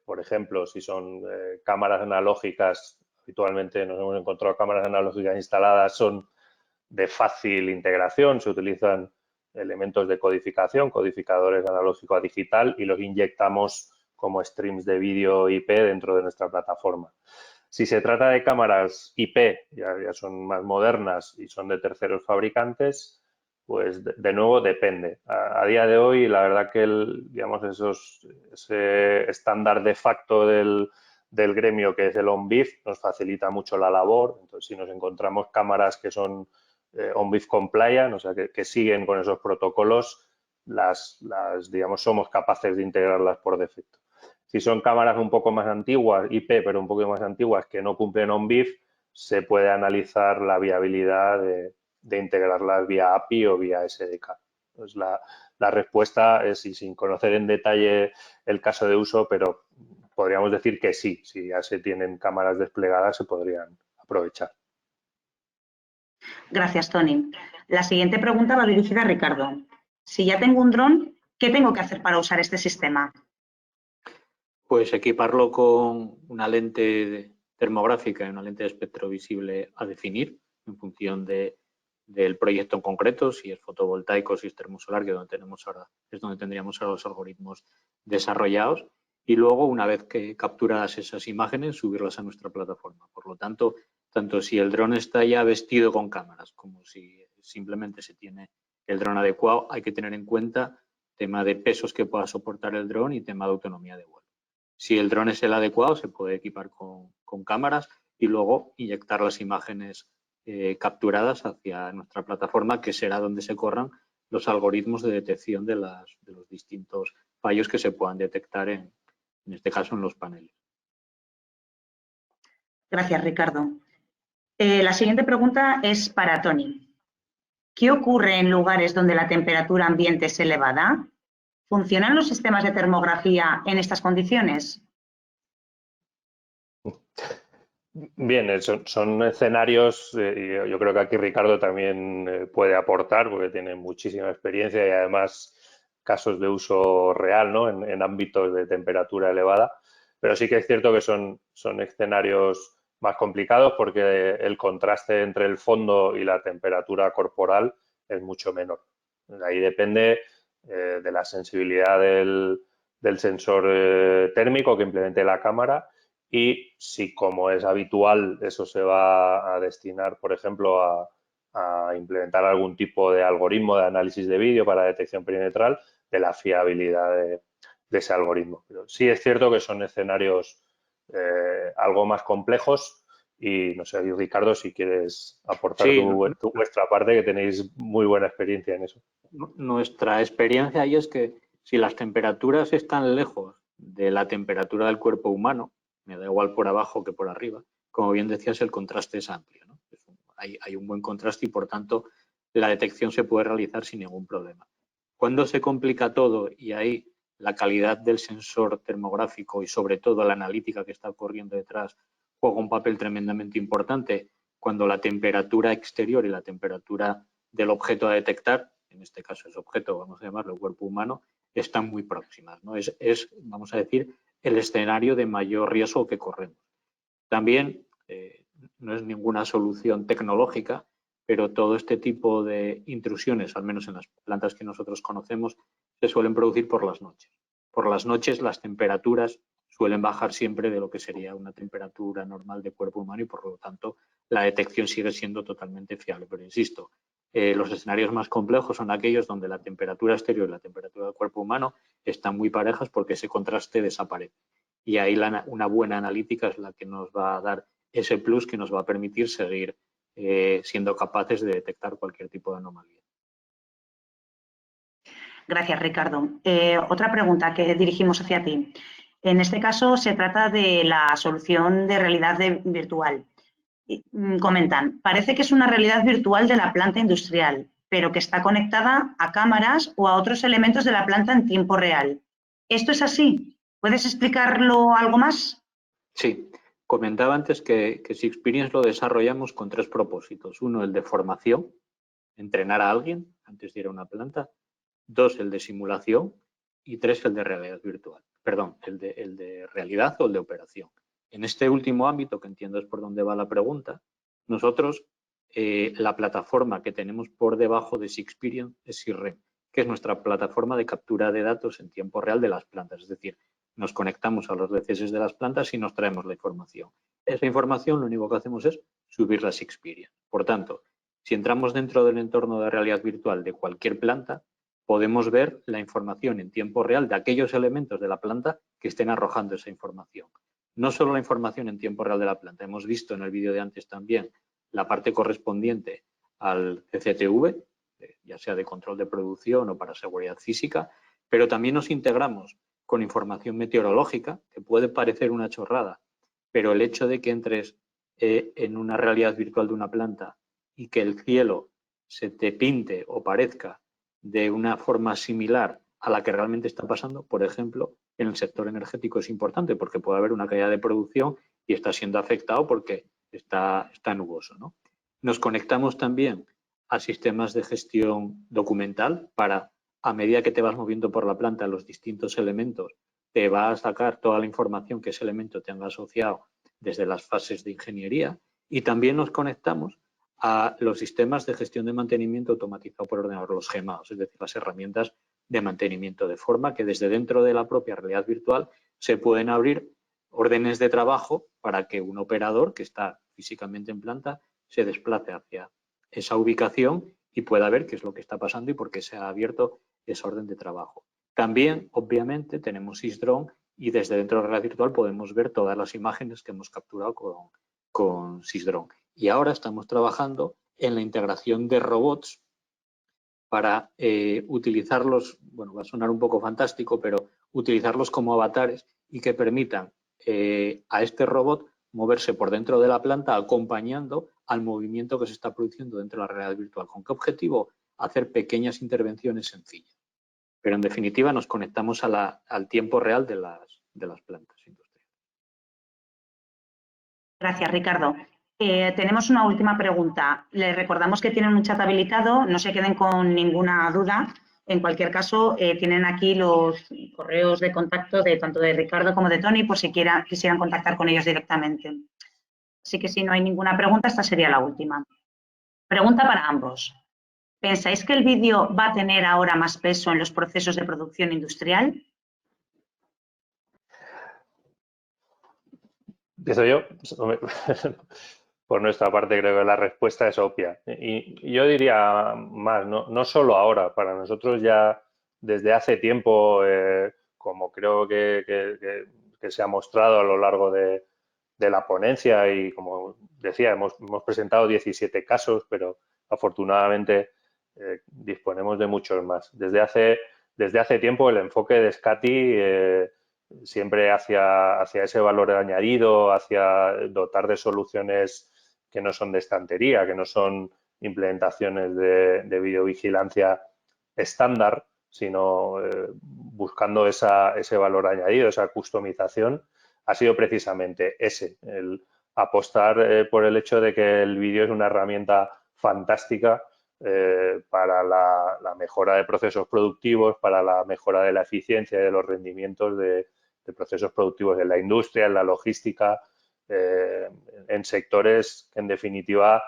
por ejemplo, si son cámaras analógicas, habitualmente nos hemos encontrado cámaras analógicas instaladas, son de fácil integración, se utilizan elementos de codificación, codificadores analógico a digital y los inyectamos como streams de vídeo IP dentro de nuestra plataforma. Si se trata de cámaras IP, ya son más modernas y son de terceros fabricantes, pues de nuevo depende. A día de hoy, la verdad que ese estándar de facto del gremio, que es el on-BIF, nos facilita mucho la labor. Entonces, si nos encontramos cámaras que son on-BIF compliant, o sea, que siguen con esos protocolos, somos capaces de integrarlas por defecto. Si son cámaras un poco más antiguas, IP, pero un poco más antiguas, que no cumplen on-BIF, se puede analizar la viabilidad de integrarlas vía API o vía SDK. Pues la respuesta es, y sin conocer en detalle el caso de uso, pero podríamos decir que sí, si ya se tienen cámaras desplegadas se podrían aprovechar. Gracias, Tony. La siguiente pregunta va dirigida a Ricardo. Si ya tengo un dron, ¿qué tengo que hacer para usar este sistema? Pues equiparlo con una lente termográfica y una lente de espectro visible a definir en función del proyecto en concreto, si es fotovoltaico, si es termosolar, que es donde tendríamos ahora los algoritmos desarrollados. Y luego, una vez que capturadas esas imágenes, subirlas a nuestra plataforma. Por lo tanto, tanto si el dron está ya vestido con cámaras como si simplemente se tiene el dron adecuado, hay que tener en cuenta tema de pesos que pueda soportar el dron y tema de autonomía de vuelo. Si el dron es el adecuado, se puede equipar con cámaras y luego inyectar las imágenes capturadas hacia nuestra plataforma, que será donde se corran los algoritmos de detección de los distintos fallos que se puedan detectar en este caso en los paneles. Gracias, Ricardo. La siguiente pregunta es para Tony. ¿Qué ocurre en lugares donde la temperatura ambiente es elevada? ¿Funcionan los sistemas de termografía en estas condiciones? Bien, son escenarios, y yo creo que aquí Ricardo también puede aportar porque tiene muchísima experiencia y además casos de uso real, ¿no? en ámbitos de temperatura elevada, pero sí que es cierto que son escenarios más complicados porque el contraste entre el fondo y la temperatura corporal es mucho menor. Ahí depende de la sensibilidad del sensor térmico que implemente la cámara. Y si, como es habitual, eso se va a destinar, por ejemplo, a implementar algún tipo de algoritmo de análisis de vídeo para detección perimetral, de la fiabilidad de ese algoritmo. Pero sí es cierto que son escenarios algo más complejos y, no sé, Ricardo, si quieres aportar Sí, vuestra parte, que tenéis muy buena experiencia en eso. nuestra experiencia ahí es que si las temperaturas están lejos de la temperatura del cuerpo humano, me da igual por abajo que por arriba, como bien decías, el contraste es amplio, ¿no? Hay un buen contraste y, por tanto, la detección se puede realizar sin ningún problema. Cuando se complica todo y ahí la calidad del sensor termográfico y, sobre todo, la analítica que está ocurriendo detrás juega un papel tremendamente importante, cuando la temperatura exterior y la temperatura del objeto a detectar, en este caso es objeto, vamos a llamarlo cuerpo humano, están muy próximas, ¿no? Vamos a decir, el escenario de mayor riesgo que corremos. También no es ninguna solución tecnológica, pero todo este tipo de intrusiones, al menos en las plantas que nosotros conocemos, se suelen producir por las noches. Por las noches las temperaturas suelen bajar siempre de lo que sería una temperatura normal de cuerpo humano y, por lo tanto, la detección sigue siendo totalmente fiable. Pero insisto, los escenarios más complejos son aquellos donde la temperatura exterior y la temperatura del cuerpo humano están muy parejas porque ese contraste desaparece. Y ahí una buena analítica es la que nos va a dar ese plus que nos va a permitir seguir siendo capaces de detectar cualquier tipo de anomalía. Gracias, Ricardo. Otra pregunta que dirigimos hacia ti. En este caso se trata de la solución de realidad virtual. Comentan, parece que es una realidad virtual de la planta industrial, pero que está conectada a cámaras o a otros elementos de la planta en tiempo real. ¿Esto es así? ¿Puedes explicarlo algo más? Sí, comentaba antes que Sixperience lo desarrollamos con 3 propósitos. Uno, el de formación, entrenar a alguien antes de ir a una planta. 2, el de simulación. Y 3, el de realidad virtual. Perdón, el de realidad o el de operación. En este último ámbito, que entiendo es por donde va la pregunta, nosotros, la plataforma que tenemos por debajo de Sixperience es SIRREM, que es nuestra plataforma de captura de datos en tiempo real de las plantas. Es decir, nos conectamos a los DCS de las plantas y nos traemos la información. Esa información lo único que hacemos es subirla a Sixperience. Por tanto, si entramos dentro del entorno de realidad virtual de cualquier planta, podemos ver la información en tiempo real de aquellos elementos de la planta que estén arrojando esa información. No solo la información en tiempo real de la planta, hemos visto en el vídeo de antes también la parte correspondiente al CCTV, ya sea de control de producción o para seguridad física, pero también nos integramos con información meteorológica, que puede parecer una chorrada, pero el hecho de que entres en una realidad virtual de una planta y que el cielo se te pinte o parezca de una forma similar a la que realmente está pasando, por ejemplo, en el sector energético es importante porque puede haber una caída de producción y está siendo afectado porque está nuboso, ¿no? Nos conectamos también a sistemas de gestión documental para, a medida que te vas moviendo por la planta, los distintos elementos, te va a sacar toda la información que ese elemento tenga asociado desde las fases de ingeniería, y también nos conectamos a los sistemas de gestión de mantenimiento automatizado por ordenador, los GMAOs, es decir, las herramientas de mantenimiento, de forma que desde dentro de la propia realidad virtual se pueden abrir órdenes de trabajo para que un operador que está físicamente en planta se desplace hacia esa ubicación y pueda ver qué es lo que está pasando y por qué se ha abierto esa orden de trabajo. También, obviamente, tenemos SysDrone y desde dentro de la realidad virtual podemos ver todas las imágenes que hemos capturado con SysDrone. Y ahora estamos trabajando en la integración de robots para utilizarlos, bueno, va a sonar un poco fantástico, pero utilizarlos como avatares y que permitan a este robot moverse por dentro de la planta acompañando al movimiento que se está produciendo dentro de la realidad virtual. ¿Con qué objetivo? Hacer pequeñas intervenciones sencillas. Pero en definitiva nos conectamos al tiempo real de las plantas industriales. Gracias, Ricardo. Tenemos una última pregunta. Les recordamos que tienen un chat habilitado, no se queden con ninguna duda. En cualquier caso, tienen aquí los correos de contacto de tanto de Ricardo como de Tony por si quisieran contactar con ellos directamente. Así que si no hay ninguna pregunta, esta sería la última. Pregunta para ambos. ¿Pensáis que el vídeo va a tener ahora más peso en los procesos de producción industrial? Empiezo yo. Por nuestra parte, creo que la respuesta es obvia. Y yo diría más, no solo ahora, para nosotros ya desde hace tiempo, como creo que se ha mostrado a lo largo de la ponencia y como decía, hemos presentado 17 casos, pero afortunadamente disponemos de muchos más. Desde hace tiempo el enfoque de Scati siempre hacia ese valor añadido, hacia dotar de soluciones que no son de estantería, que no son implementaciones de videovigilancia estándar, sino buscando ese valor añadido, esa customización, ha sido precisamente ese, el apostar por el hecho de que el vídeo es una herramienta fantástica para la mejora de procesos productivos, para la mejora de la eficiencia y de los rendimientos de procesos productivos en la industria, en la logística, en sectores que en definitiva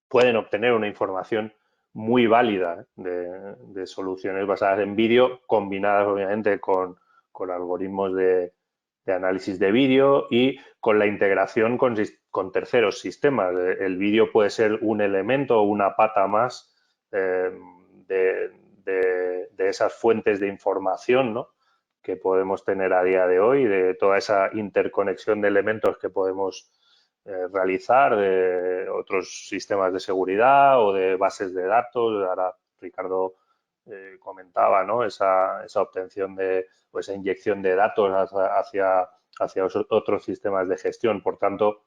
pueden obtener una información muy válida de soluciones basadas en vídeo, combinadas obviamente con algoritmos de análisis de vídeo y con la integración con terceros sistemas. El vídeo puede ser un elemento o una pata más de esas fuentes de información, ¿no?, que podemos tener a día de hoy, de toda esa interconexión de elementos que podemos realizar de otros sistemas de seguridad o de bases de datos. Ahora Ricardo comentaba, ¿no?, esa obtención o esa inyección de datos hacia otros sistemas de gestión. Por tanto,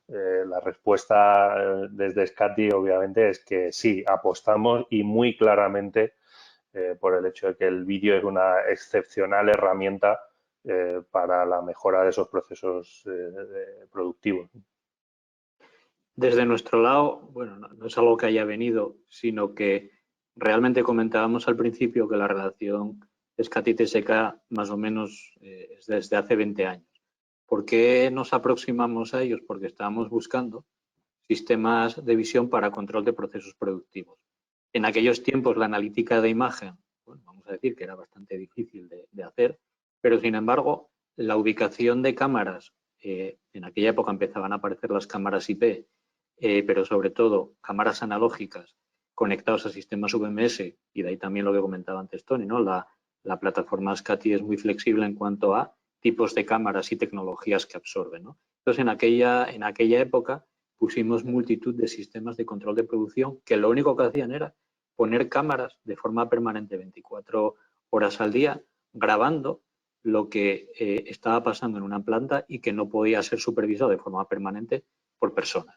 la respuesta desde Scati obviamente es que sí, apostamos y muy claramente por el hecho de que el vídeo es una excepcional herramienta para la mejora de esos procesos productivos. Desde nuestro lado, bueno, no es algo que haya venido, sino que realmente comentábamos al principio que la relación Scati-TSK más o menos es desde hace 20 años. ¿Por qué nos aproximamos a ellos? Porque estábamos buscando sistemas de visión para control de procesos productivos. En aquellos tiempos la analítica de imagen, bueno, vamos a decir que era bastante difícil de hacer, pero sin embargo la ubicación de cámaras, en aquella época empezaban a aparecer las cámaras IP, pero sobre todo cámaras analógicas conectados a sistemas VMS, y de ahí también lo que comentaba antes Tony, ¿no? La plataforma Scati es muy flexible en cuanto a tipos de cámaras y tecnologías que absorben, ¿no? Entonces, en aquella época pusimos multitud de sistemas de control de producción que lo único que hacían era poner cámaras de forma permanente 24 horas al día grabando lo que estaba pasando en una planta y que no podía ser supervisado de forma permanente por personas.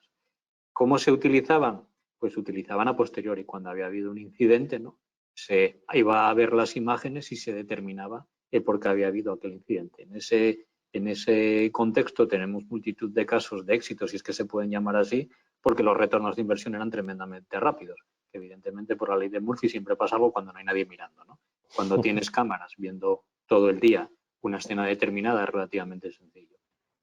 ¿Cómo se utilizaban? Pues se utilizaban a posteriori. Cuando había habido un incidente, ¿no?, se iba a ver las imágenes y se determinaba el por qué había habido aquel incidente. En ese contexto tenemos multitud de casos de éxito, si es que se pueden llamar así, porque los retornos de inversión eran tremendamente rápidos. Evidentemente, por la ley de Murphy siempre pasa algo cuando no hay nadie mirando, ¿no? Cuando tienes cámaras viendo todo el día una escena determinada es relativamente sencillo.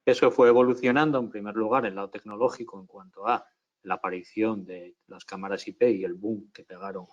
Eso fue evolucionando, en primer lugar, en el lado tecnológico en cuanto a la aparición de las cámaras IP y el boom que pegaron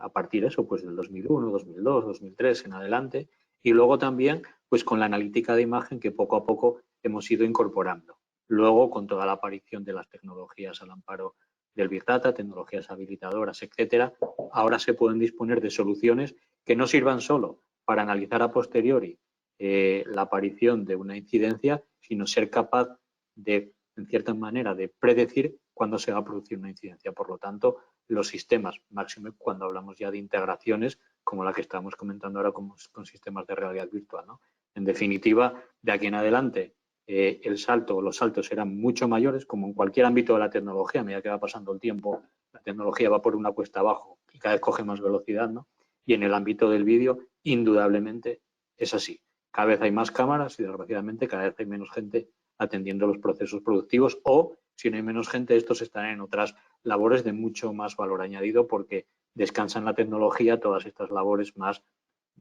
a partir de eso, pues del 2001, 2002, 2003 en adelante, y luego también pues con la analítica de imagen que poco a poco hemos ido incorporando. Luego con toda la aparición de las tecnologías al amparo del Big Data, tecnologías habilitadoras, etcétera, ahora se pueden disponer de soluciones que no sirvan solo para analizar a posteriori la aparición de una incidencia, sino ser capaz de, en cierta manera, de predecir cuándo se va a producir una incidencia. Por lo tanto, los sistemas, máximo cuando hablamos ya de integraciones, como la que estamos comentando ahora con sistemas de realidad virtual, ¿no?, En definitiva, de aquí en adelante, el salto o los saltos serán mucho mayores, como en cualquier ámbito de la tecnología. A medida que va pasando el tiempo, la tecnología va por una cuesta abajo y cada vez coge más velocidad, ¿no? Y en el ámbito del vídeo, indudablemente, es así. Cada vez hay más cámaras y, desgraciadamente, cada vez hay menos gente atendiendo los procesos productivos o, si no hay menos gente, estos están en otras labores de mucho más valor añadido porque descansan la tecnología todas estas labores más,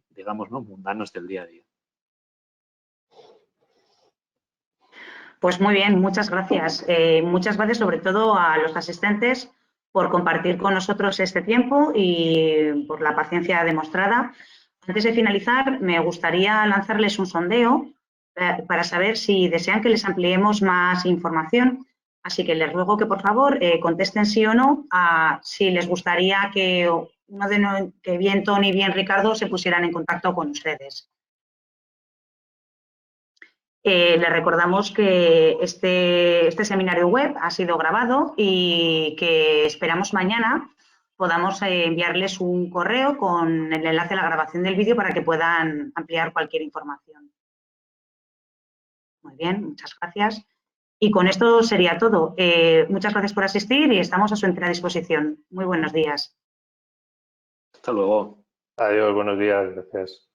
digamos, ¿no?, mundanas del día a día. Pues muy bien, muchas gracias. Muchas gracias sobre todo a los asistentes por compartir con nosotros este tiempo y por la paciencia demostrada. Antes de finalizar, me gustaría lanzarles un sondeo para saber si desean que les ampliemos más información. Así que les ruego que, por favor, contesten sí o no a si les gustaría que que bien Tony y bien Ricardo se pusieran en contacto con ustedes. Les recordamos que este seminario web ha sido grabado y que esperamos mañana podamos enviarles un correo con el enlace a la grabación del vídeo para que puedan ampliar cualquier información. Muy bien, muchas gracias. Y con esto sería todo. Muchas gracias por asistir y estamos a su entera disposición. Muy buenos días. Hasta luego. Adiós, buenos días, gracias.